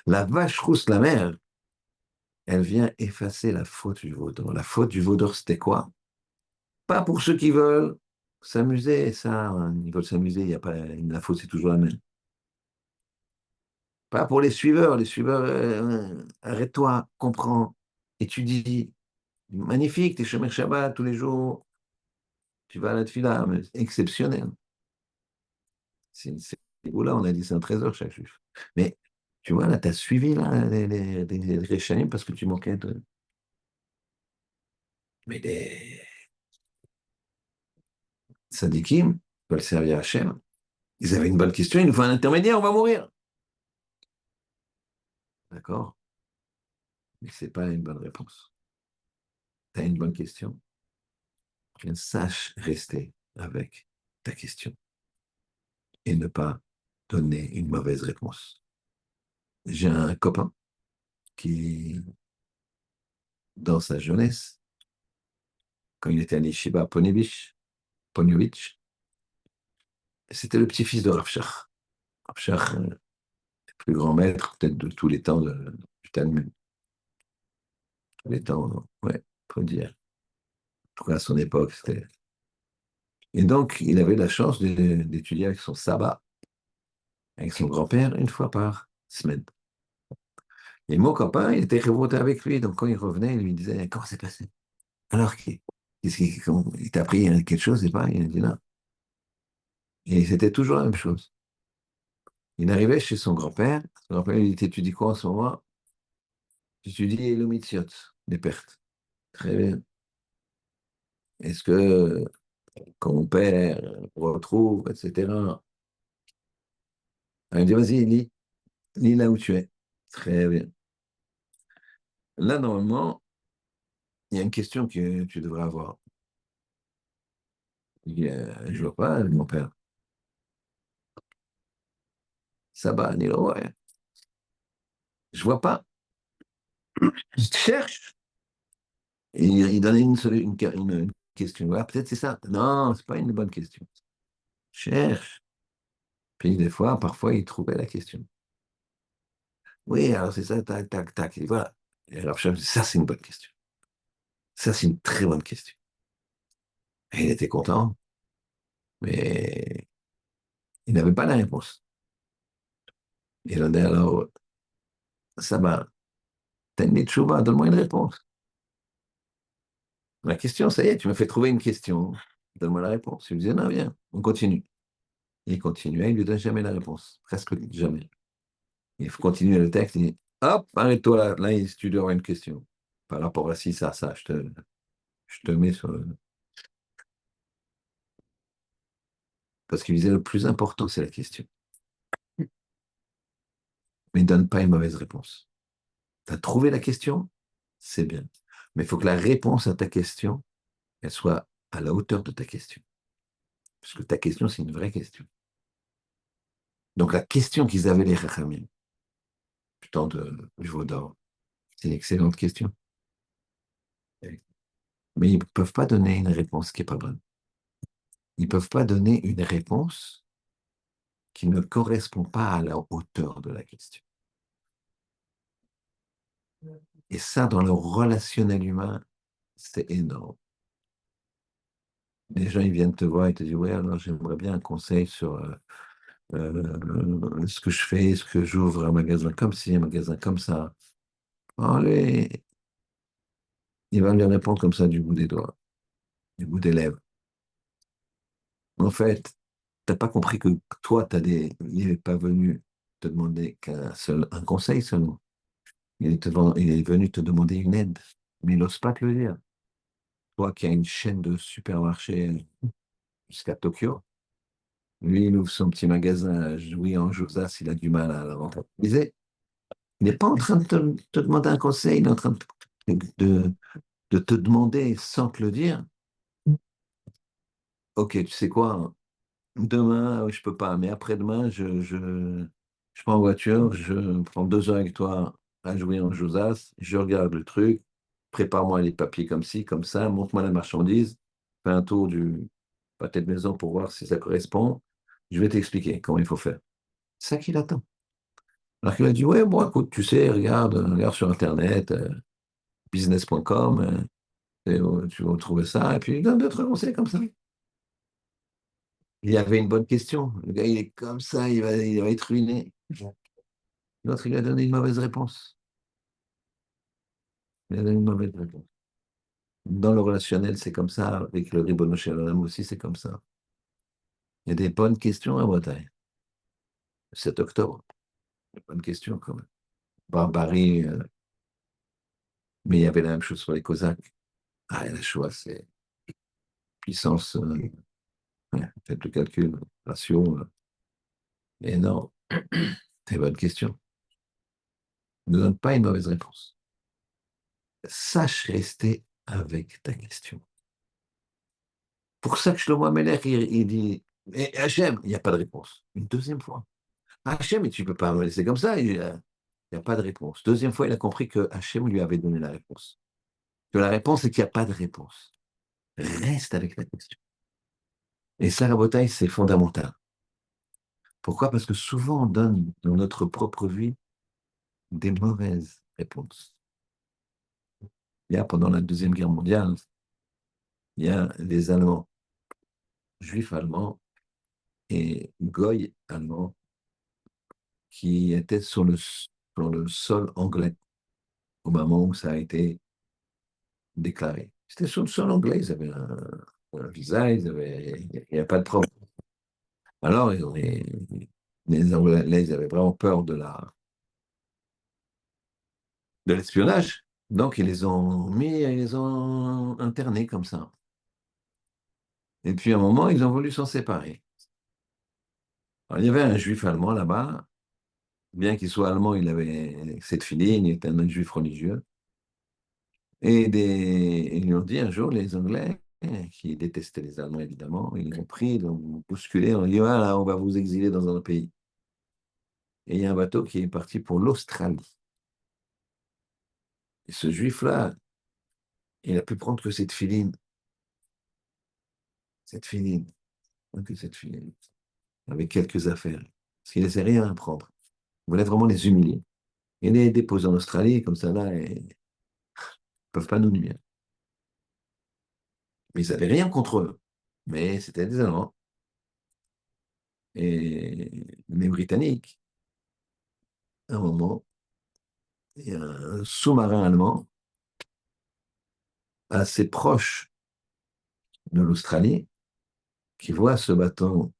Speaker 1: La vache rousse, la mère, elle vient effacer la faute du vaudor. La faute du vaudor, c'était quoi? Pas pour ceux qui veulent s'amuser, ça, hein, ils veulent s'amuser, il y a pas, la faute, c'est toujours la même. Pas pour les suiveurs, arrête-toi, comprends, étudie. Magnifique, t'es Shomer Shabbat tous les jours, tu vas à la tefila, mais exceptionnel. Là, on a dit c'est un trésor chaque juif. Mais tu vois, là, tu as suivi là, les Réchanim parce que tu manquais de. Mais des Sadikim veulent servir Hachem. Ils avaient une bonne question, il nous faut un intermédiaire, on va mourir. D'accord? Mais ce n'est pas une bonne réponse. Tu as une bonne question. Bien, sache rester avec ta question et ne pas donner une mauvaise réponse. J'ai un copain qui, dans sa jeunesse, quand il était à l'Yeshiva Poniovitch, c'était le petit-fils de Rav Shach. Rav Shach, le plus grand maître peut-être de tous les temps du Talmud. Tous les temps, ouais, faut dire. En tout cas, à son époque, c'était... Et donc, il avait la chance d'étudier avec son sabbat, avec son grand-père, une fois par semaine. Et mon copain, il était révolté avec lui, donc quand il revenait, il lui disait, comment c'est passé? Alors, il t'a appris quelque chose, et pas? Il a dit non. Et c'était toujours la même chose. Il arrivait chez son grand-père lui dit, t'étudies quoi en ce moment? J'étudie le mitziot, les pertes. Très bien. Est-ce que quand mon père retrouve, etc. Il me dit, vas-y, lis là où tu es. Très bien. Là, normalement, il y a une question que tu devrais avoir. Il dit, je vois pas, mon père. Ça va, Nilo, ouais. Je vois pas. Je cherche. Et il donnait une question. Voilà, peut-être c'est ça. Non, c'est pas une bonne question. Cherche. Puis des fois, parfois, il trouvait la question. Oui, alors c'est ça, tac, tac, tac. Et voilà. Et alors, ça, c'est une bonne question. Ça, c'est une très bonne question. Et il était content, mais il n'avait pas la réponse. Il a dit alors, ça va, t'as une tchouva, donne-moi une réponse. La question, ça y est, tu m'as fait trouver une question. Donne-moi la réponse. Il lui disait, non, viens, on continue. Il continuait, il ne lui donne jamais la réponse. Presque jamais. Il faut continuer le texte, il dit, hop, arrête-toi là, là, tu dois avoir une question. Par rapport à ci, ça, je te mets sur le... Parce qu'il disait, le plus important, c'est la question. Mais il ne donne pas une mauvaise réponse. Tu as trouvé la question, c'est bien. Mais il faut que la réponse à ta question, elle soit à la hauteur de ta question. Parce que ta question, c'est une vraie question. Donc la question qu'ils avaient les Chachamim, du temps du Vaudor, c'est une excellente question. Mais ils ne peuvent pas donner une réponse qui n'est pas bonne. Ils ne peuvent pas donner une réponse qui ne correspond pas à la hauteur de la question. Et ça, dans le relationnel humain, c'est énorme. Les gens, ils viennent te voir et te disent, ouais, alors j'aimerais bien un conseil sur ce que je fais, est-ce que j'ouvre un magasin comme ci, un magasin comme ça. Allez, il va lui répondre comme ça du bout des doigts, du bout des lèvres. En fait, t'as pas compris que toi, il n'est pas venu te demander un conseil seulement. Il est venu te demander une aide, mais il n'ose pas te le dire. Toi qui as une chaîne de supermarchés jusqu'à Tokyo, lui, il ouvre son petit magasin à Jouy en Josas, il a du mal à la rentabiliser. Il n'est pas en train de te demander un conseil, il est en train de, de te demander sans te le dire, ok, tu sais quoi, demain, je peux pas, mais après-demain, je prends en voiture, je prends 2 heures avec toi à jouer en Josas, je regarde le truc, prépare-moi les papiers comme ci, comme ça, montre-moi la marchandise, fais un tour du pâté de maison pour voir si ça correspond, je vais t'expliquer comment il faut faire. C'est ça qu'il attend. Alors qu'il a dit, ouais, bon, écoute, tu sais, regarde sur Internet, business.com, tu vas trouver ça, et puis il donne d'autres conseils comme ça. Il y avait une bonne question. Le gars, il est comme ça, il va être ruiné. L'autre, il a donné une mauvaise réponse. Il a donné une mauvaise réponse. Dans le relationnel, c'est comme ça. Avec le Ribono Shel Olam aussi, c'est comme ça. Il y a des bonnes questions à Bretagne. 7 octobre, bonne question quand même. Barbarie, mais il y avait la même chose sur les Cosaques. Ah, et la Shoah, c'est puissance, ouais, faites le calcul, ratio, énorme. C'est une bonne question. Ne donne pas une mauvaise réponse. Sache rester avec ta question. Pour ça que Shlomo Amelech, il dit, et Hachem, il n'y a pas de réponse. Une deuxième fois. Hachem, et tu ne peux pas me laisser comme ça, il n'y a pas de réponse. Deuxième fois, il a compris que Hachem lui avait donné la réponse. Que la réponse, c'est qu'il n'y a pas de réponse. reste avec la question. Et ça, Rabotai, c'est fondamental. Pourquoi? Parce que souvent, on donne dans notre propre vie des mauvaises réponses. Il y a, pendant la Deuxième Guerre mondiale, il y a les Allemands, juifs allemands et goy allemands qui étaient sur le sol anglais au moment où ça a été déclaré. C'était sur le sol anglais, ils avaient un visa, il n'y a pas de problème. Alors, les Anglais, ils avaient vraiment peur de l'espionnage. Donc, ils les ont internés comme ça. Et puis, à un moment, ils ont voulu s'en séparer. Alors, il y avait un juif allemand là-bas. Bien qu'il soit allemand, il avait cette filine, il était un juif religieux. Ils lui ont dit un jour, les Anglais, qui détestaient les Allemands évidemment, ils l'ont pris, ils l'ont bousculé, on dit, voilà, on va vous exiler dans un pays. Et il y a un bateau qui est parti pour l'Australie. Et ce juif-là, il a pu prendre que cette filine, que cette filine, avec quelques affaires. Parce qu'il ne laissait rien à prendre. Il voulait vraiment les humilier. Et les déposer en Australie, comme ça, là, ils ne peuvent pas nous nuire. Mais ils n'avaient rien contre eux. Mais c'était des Allemands. Et les Britanniques, à un moment, il y a un sous-marin allemand assez proche de l'Australie qui voit ce bateau,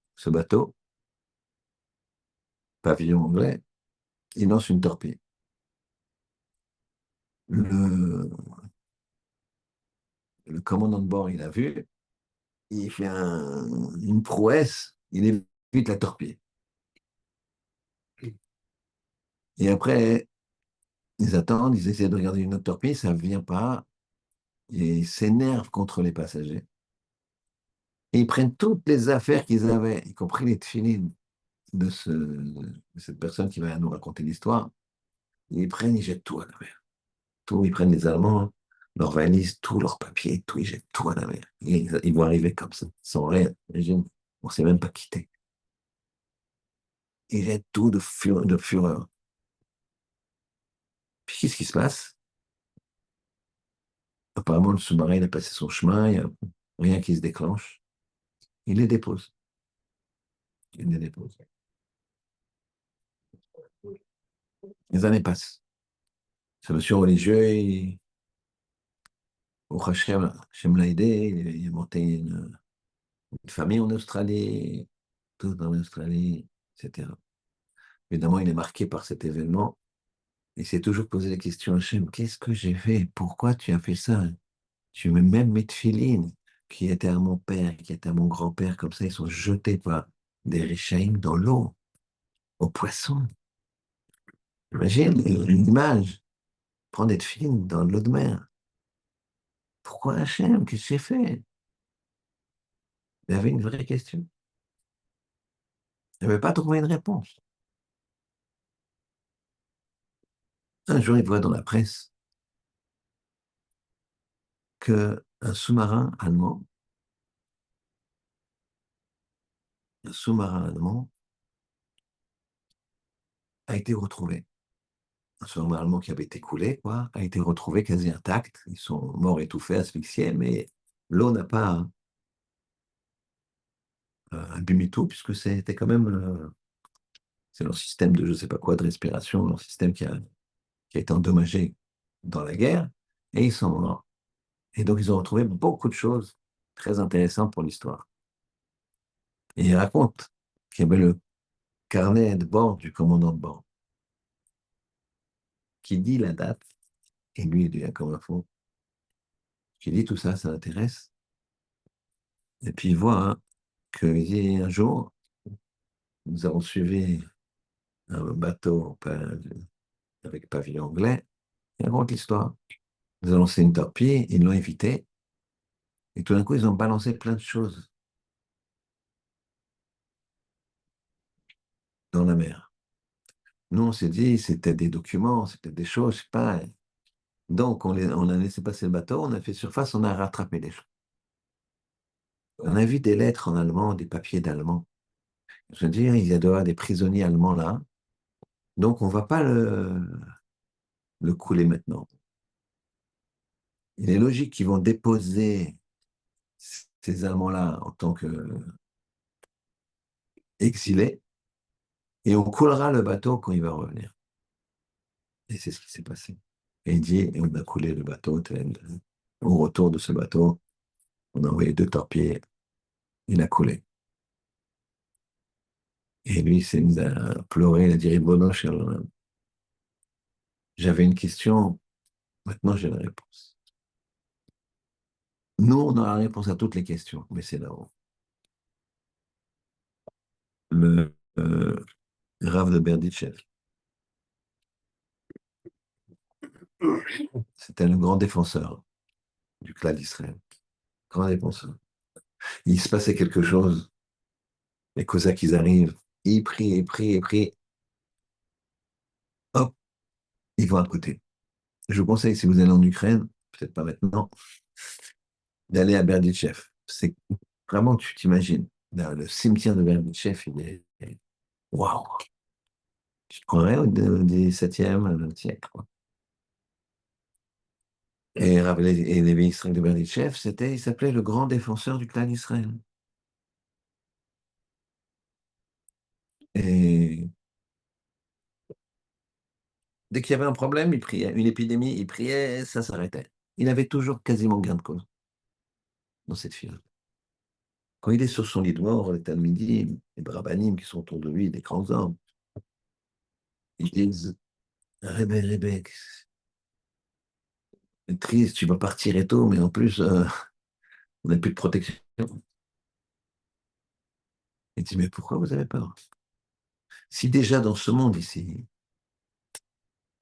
Speaker 1: pavillon anglais, il lance une torpille. Le, le commandant de bord, il a vu, il fait une prouesse, il évite la torpille. Et après, ils attendent, ils essaient de regarder une autre torpille, ça ne vient pas, et ils s'énervent contre les passagers. Et ils prennent toutes les affaires qu'ils avaient, y compris les tefilines de cette personne qui va nous raconter l'histoire. Ils prennent, ils jettent tout à la mer. Tout, ils prennent les Allemands, leurs valises, tous leurs papiers, tout, ils jettent tout à la mer. Et ils vont arriver comme ça, sans rien. On ne s'est même pas quitté. Ils jettent tout de fureur. Puis qu'est-ce qui se passe? Apparemment, le sous-marin, il a passé son chemin, il n'y a rien qui se déclenche. Il les dépose. Il les dépose. Les années passent. Ce monsieur religieux, au Hachem l'a aidé, il a monté une famille en Australie, tout en Australie, etc. Évidemment, il est marqué par cet événement. Il s'est toujours posé la question, Hachem, qu'est-ce que j'ai fait? Pourquoi tu as fait ça? Tu mets même mes tefilines, qui étaient à mon père, qui étaient à mon grand-père, comme ça, ils sont jetés par des richaïm dans l'eau, aux poissons. Imagine une image, prendre des tefilines dans l'eau de mer. Pourquoi Hachem? Qu'est-ce que j'ai fait? Il avait une vraie question. Il n'avait pas trouvé une réponse. Un jour, il voit dans la presse qu'un sous-marin allemand, un sous-marin allemand a été retrouvé. Un sous-marin allemand qui avait été coulé, quoi, a été retrouvé quasi intact. Ils sont morts étouffés, asphyxiés, mais l'eau n'a pas abîmé tout, puisque c'était quand même c'est leur système de je ne sais pas quoi de respiration, leur système qui a été endommagé dans la guerre, et ils sont morts. Et donc, ils ont retrouvé beaucoup de choses très intéressantes pour l'histoire. Et ils racontent qu'il y avait le carnet de bord du commandant de bord qui dit la date, et lui, il devient comme un fou, qui dit tout ça, ça l'intéresse. Et puis il voit qu'il dit un jour, nous avons suivi un bateau avec pavillon anglais, il raconte l'histoire. Nous avons lancé une torpille, ils l'ont évité, et tout d'un coup, ils ont balancé plein de choses dans la mer. Nous, on s'est dit, c'était des documents, c'était des choses, je sais pas. Donc, on a laissé passer le bateau, on a fait surface, on a rattrapé les choses. On a vu des lettres en allemand, des papiers d'allemand. Je veux dire, il y a doit y avoir des prisonniers allemands là. Donc, on ne va pas le couler maintenant. Il est logique qu'ils vont déposer ces Allemands-là en tant qu'exilés et on coulera le bateau quand il va revenir. Et c'est ce qui s'est passé. Et il dit, et on a coulé le bateau. Au retour de ce bateau, on a envoyé 2 torpilles, il a coulé. Et lui, il s'est mis à pleurer, il a dit, Ribono shel olam. J'avais une question, maintenant j'ai la réponse. Nous, on a la réponse à toutes les questions, mais c'est là-haut. Le Rav de Berditchev, c'était le grand défenseur du clan d'Israël. Grand défenseur. Il se passait quelque chose, les Cosaques, ils arrivent, ils prient, ils prient, ils prient. Hop, ils vont à côté. Je vous conseille, si vous allez en Ukraine, peut-être pas maintenant, d'aller à Berditchev. C'est vraiment, tu t'imagines, le cimetière de Berditchev, il est waouh! Tu te croirais au XVIIe siècle, quoi. Et Lévi Israël de Berditchev, il s'appelait le grand défenseur du clan d'Israël. Et dès qu'il y avait un problème, il priait. Une épidémie, il priait, ça s'arrêtait. Il avait toujours quasiment gain de cause dans cette fille. Quand il est sur son lit de mort, les Talmidim, les Brabanim qui sont autour de lui, des grands hommes, ils disent Rébé, Rébé, c'est triste, tu vas partir et tout, mais en plus, on n'a plus de protection. Il dit mais pourquoi vous avez peur? Si déjà dans ce monde ici,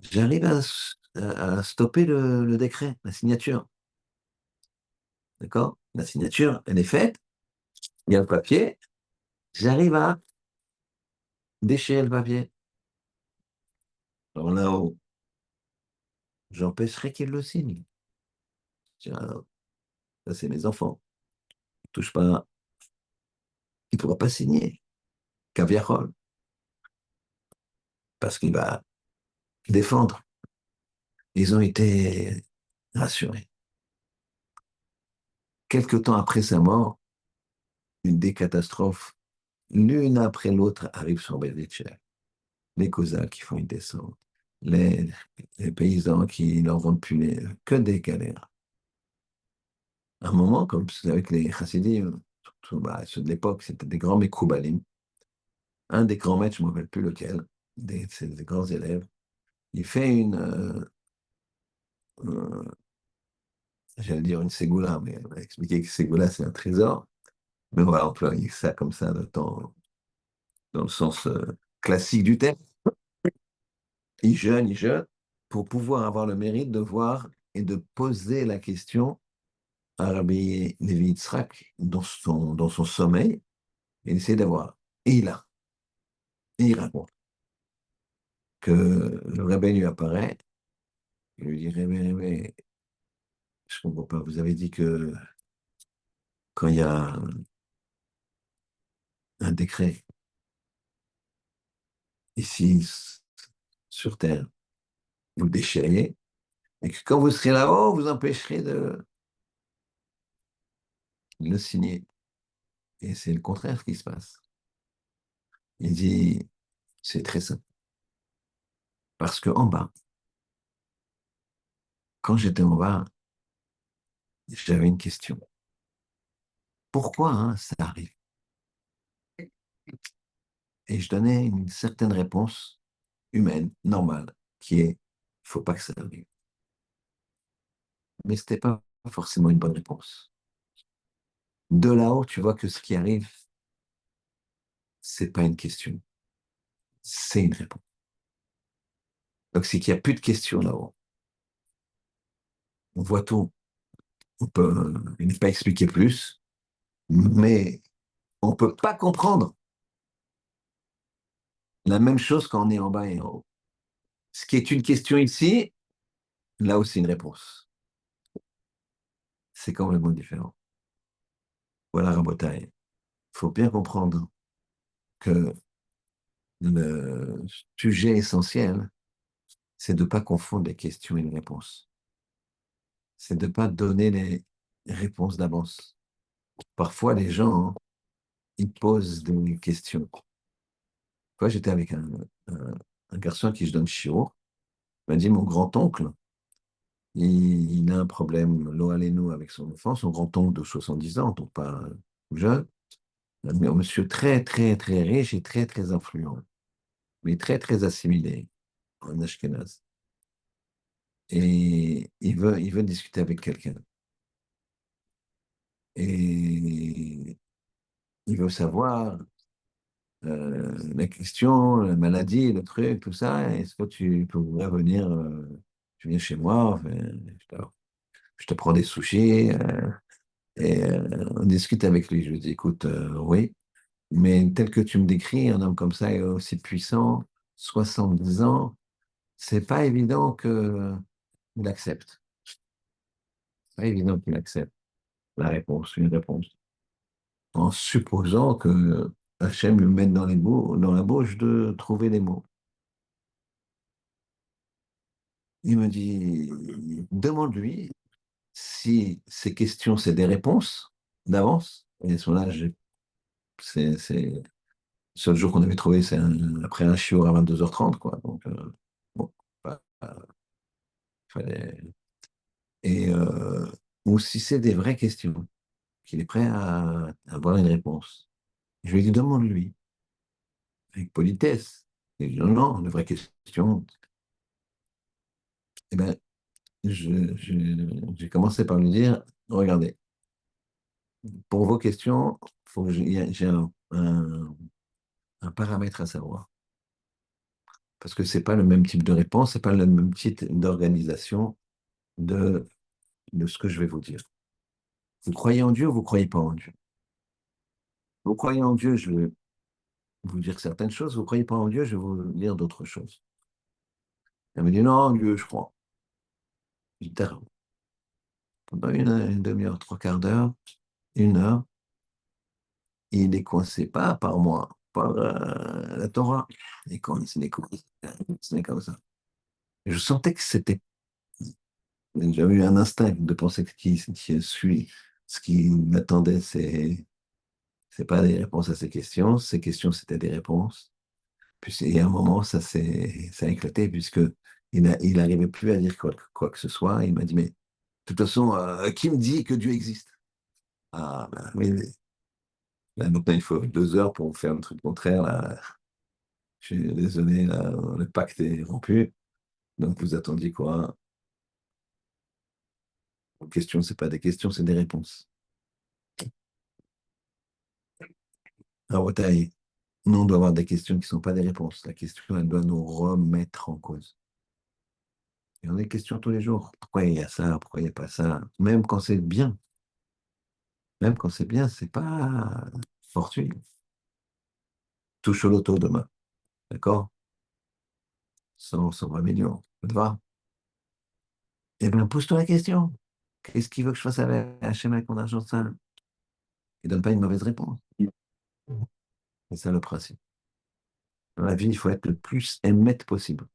Speaker 1: j'arrive à stopper le décret, la signature, d'accord? La signature, elle est faite, il y a le papier, j'arrive à déchirer le papier. Alors là-haut, j'empêcherai qu'il le signe. Tiens, ça c'est mes enfants. Touche pas, il ne pourra pas signer. Caviarol, parce qu'il va défendre. Ils ont été rassurés. Quelque temps après sa mort, des catastrophes, l'une après l'autre, arrivent sur Berdichev. Les Cosaques qui font une descente, les, les paysans qui n'en vendent plus que des galères. À un moment, comme avec les chassidim, surtout ceux de l'époque, c'était des grands Mekoubalim. Un des grands maîtres, je ne me rappelle plus lequel, c'est des grands élèves, il fait euh, j'allais dire une ségoula, mais on va expliquer que ségoula, c'est un trésor. Mais on va employer ça comme ça dans le sens classique du terme. Il jeûne pour pouvoir avoir le mérite de voir et de poser la question à Rabbi Levi Yitzhak dans son sommeil et d'essayer d'avoir. Et il raconte que le rabbin lui apparaît, il lui dit, Rebbe, je ne comprends pas, vous avez dit que quand il y a un décret ici sur Terre, vous le déchiriez, et que quand vous serez là-haut, vous empêcherez de le signer. Et c'est le contraire qui se passe. Il dit, c'est très simple. Parce qu'en bas, quand j'étais en bas, j'avais une question. Pourquoi ça arrive? Et je donnais une certaine réponse humaine, normale, qui est, il ne faut pas que ça arrive. Mais ce n'était pas forcément une bonne réponse. De là-haut, tu vois que ce qui arrive, c'est pas une question, c'est une réponse. Donc, c'est qu'il n'y a plus de questions là-haut. On voit tout. On peut ne pas expliquer plus, mais on ne peut pas comprendre la même chose quand on est en bas et en haut. Ce qui est une question ici, là aussi une réponse. C'est complètement différent. Voilà, Rabotai. Il faut bien comprendre que le sujet essentiel, c'est de ne pas confondre les questions et les réponses. C'est de ne pas donner les réponses d'avance. Parfois, les gens, ils posent des questions. Moi, j'étais avec un garçon à qui je donne chiot. Il m'a dit, mon grand-oncle, il a un problème, l'eau avec son enfant, son grand-oncle de 70 ans, donc pas jeune, mais un monsieur très, très, très riche et très, très influent, mais très, très assimilé en Ashkenaz. Et il veut discuter avec quelqu'un. Et il veut savoir la question, la maladie, le truc, tout ça. Est-ce que tu pourrais venir, tu viens chez moi, enfin, je te prends des sushis et on discute avec lui. Je lui dis, écoute, oui, mais tel que tu me décris, un homme comme ça est aussi puissant, 70 ans, c'est pas évident qu'il accepte. C'est pas évident qu'il accepte la réponse, une réponse. En supposant que Hachem lui mette dans la bouche de trouver les mots. Il me dit, demande-lui si ces questions, c'est des réponses d'avance. Et à ce moment-là, c'est le seul jour qu'on avait trouvé, c'est après un shiur à 22h30, quoi. Donc, bon, fallait... Et, ou si c'est des vraies questions, qu'il est prêt à avoir une réponse. Je lui ai dit, demande-lui, avec politesse. Il dit, non, non, de vraies questions. Eh ben, j'ai commencé par lui dire, regardez, pour vos questions, faut que j'ai un paramètre à savoir. Parce que c'est pas le même type de réponse, c'est pas le même type d'organisation de, de ce que je vais vous dire. Vous croyez en Dieu ou vous croyez pas en Dieu? Vous croyez en Dieu, je vais vous dire certaines choses. Vous croyez pas en Dieu, je vais vous dire d'autres choses. Elle me dit, non, en Dieu, je crois. Je dis, d'accord. Pendant une demi-heure, trois quarts d'heure, une heure, il est coincé pas par moi, par la Torah. Il est coincé, c'est comme ça. Je sentais que c'était. J'avais eu un instinct de penser que ce qui m'attendait, c'est pas des réponses à ces questions. Ces questions, c'était des réponses. Puis, et à un moment, ça a éclaté, puisque il n'arrivait plus à dire quoi que ce soit. Il m'a dit, mais de toute façon, qui me dit que Dieu existe? Ah, ben, oui, là, maintenant, il faut 2 heures pour faire un truc contraire. Là. Je suis désolé, là, le pacte est rompu. Donc, vous attendiez quoi? Vos questions, c'est pas des questions, c'est des réponses. Ah, Wataï, nous, on doit avoir des questions qui ne sont pas des réponses. La question, elle doit nous remettre en cause. Et on a des questions tous les jours. Pourquoi il y a ça? Pourquoi il n'y a pas ça? Même quand c'est bien. Même quand c'est bien, c'est pas fortuit. Touche au loto demain. D'accord? 120 millions. Ça te va? Eh bien, pose-toi la question. Qu'est-ce qu'il veut que je fasse avec Hachem avec mon argent sale? Il ne donne pas une mauvaise réponse. C'est ça le principe. Dans la vie, il faut être le plus émette possible.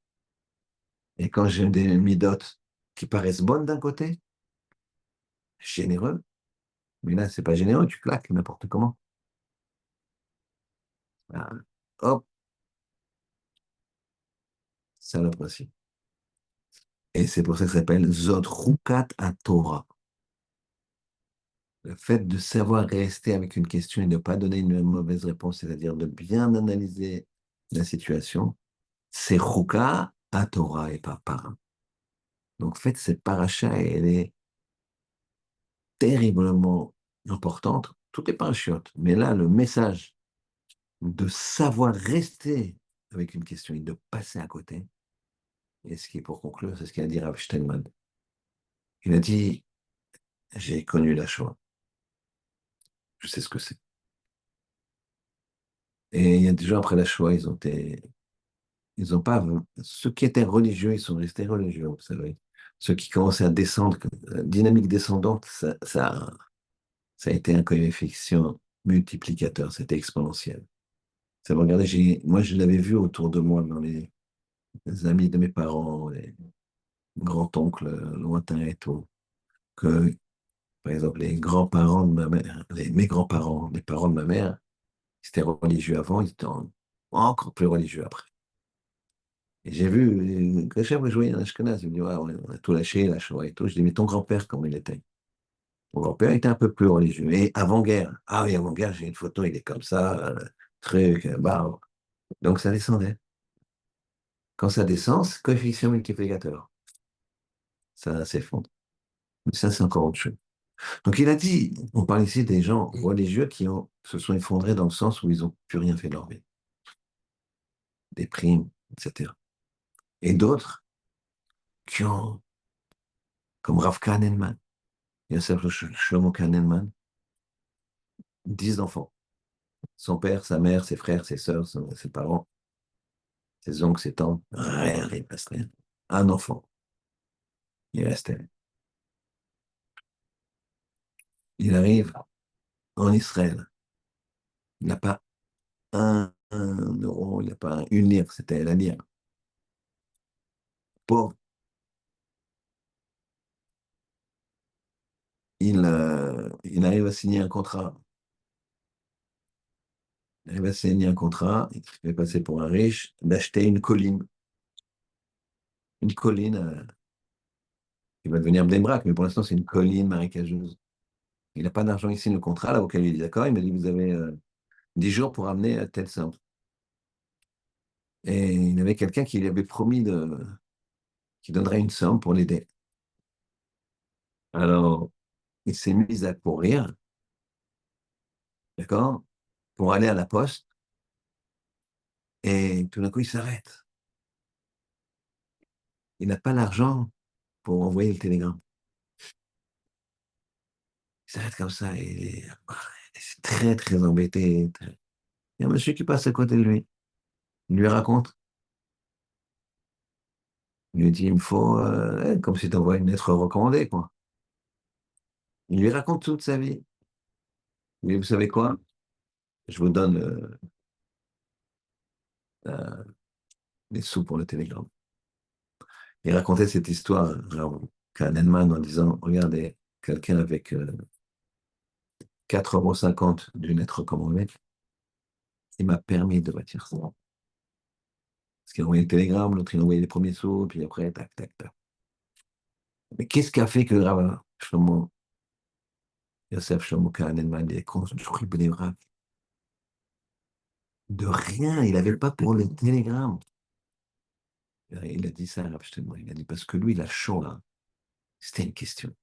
Speaker 1: Et quand j'ai des midotes qui paraissent bonnes d'un côté, généreux, mais là, c'est pas généreux, tu claques n'importe comment. Ah, hop, c'est ça le principe. Et c'est pour ça que ça s'appelle Zot Rukat Torah. Le fait de savoir rester avec une question et de ne pas donner une mauvaise réponse, c'est-à-dire de bien analyser la situation, c'est Ruka à Torah et pas para. Donc, en fait, cette paracha, elle est terriblement importante. Tout est parachute. Mais là, le message de savoir rester avec une question et de passer à côté, et ce qui est pour conclure, c'est ce qu'a dit Rav Steinman. Il a dit, j'ai connu la Shoah. Je sais ce que c'est. Et il y a des gens après la Shoah, ils ont pas, ceux qui étaient religieux, ils sont restés religieux, vous savez. Ceux qui commençaient à descendre, dynamique descendante, ça a été un coefficient multiplicateur, c'était exponentiel. Ça me regardait, moi je l'avais vu autour de moi, dans les amis de mes parents, les grands-oncles lointains et tout, que, par exemple, les grands-parents de ma mère, mes grands-parents, les parents de ma mère, ils étaient religieux avant, ils étaient encore plus religieux après. Et j'ai vu Gresham jouer en Ashkenaz, il me dit, ouais, on a tout lâché, la Shoah et tout. Je dis, mais ton grand-père, comment il était? Mon grand-père était un peu plus religieux. Et avant-guerre, ah oui, avant-guerre, j'ai une photo, il est comme ça, truc, bah. Donc ça descendait. Quand ça descend, c'est coefficient multiplicateur. Ça s'effondre. Mais ça, c'est encore autre chose. Donc il a dit, on parle ici des gens religieux qui se sont effondrés dans le sens où ils n'ont plus rien fait de leur vie. Des primes, etc. Et d'autres qui ont, comme Rav Kahneman, Yosef Shlomo Kahneman, 10 enfants. Son père, sa mère, ses frères, ses sœurs, ses parents, ses oncles, ses tantes, rien, il reste rien. Un enfant, il restait. Il arrive en Israël. Il n'a pas un euro, il n'a pas une lire, c'était la lire. Pauvre. Il arrive à signer un contrat. Il arrive à signer un contrat, il fait passer pour un riche, d'acheter une colline. Une colline qui va devenir Bnei-Brak, mais pour l'instant, c'est une colline marécageuse. Il n'a pas d'argent, il signe le contrat, là, auquel il est d'accord. Il m'a dit, vous avez 10 jours pour amener telle somme. Et il avait quelqu'un qui lui avait promis qui donnerait une somme pour l'aider. Alors, il s'est mis à courir, d'accord, pour aller à la poste, et tout d'un coup, il s'arrête. Il n'a pas l'argent pour envoyer le télégramme. Il s'arrête comme ça, et il est très, très embêté. Il y a un monsieur qui passe à côté de lui. Il lui raconte. Il lui dit, il me faut, comme si tu envoies une lettre recommandée, quoi. Il lui raconte toute sa vie. Il dit, vous savez quoi? Je vous donne euh, les sous pour le télégramme. Il racontait cette histoire à Kahneman en disant, regardez, quelqu'un avec 4,50 € d'une lettre recommandée, il m'a permis de bâtir ça. Parce qu'il a envoyé le télégramme, l'autre il a envoyé les premiers sous, puis après, tac, tac, tac. Mais qu'est-ce qui a fait que Shlomo, Yosef Shlomo Kahneman, il est construit Bnei-Brak? De rien, il n'avait pas pour le télégramme. Il a dit ça à Rav Steinman, il a dit parce que lui, il a chaud là. C'était une question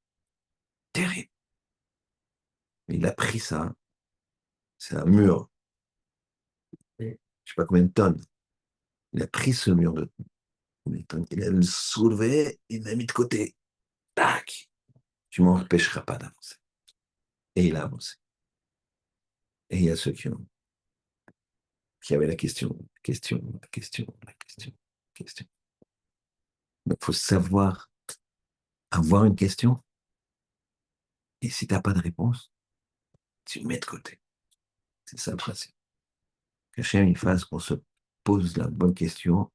Speaker 1: terrible. Il a pris ça, c'est un mur, je ne sais pas combien de tonnes. Il a pris ce mur de tonnes, il a le soulevé, il l'a mis de côté. Tac, tu ne m'empêcheras pas d'avancer. Et il a avancé. Et il y a ceux qui avaient la question, la question, la question, la question, la question. Donc, il faut savoir avoir une question. Et si tu n'as pas de réponse, tu le mets de côté. C'est ça le principe. Qu'Hachem il fasse qu'on se pose la bonne question,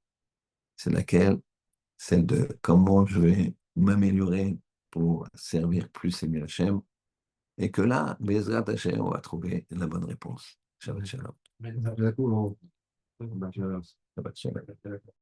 Speaker 1: c'est laquelle? Celle de comment je vais m'améliorer pour servir plus et mieux Hachem. Et que là, Bezrat Hachem, on va trouver la bonne réponse. Shabbat shalom.
Speaker 2: Shabbat shalom.
Speaker 1: Shabbat shalom.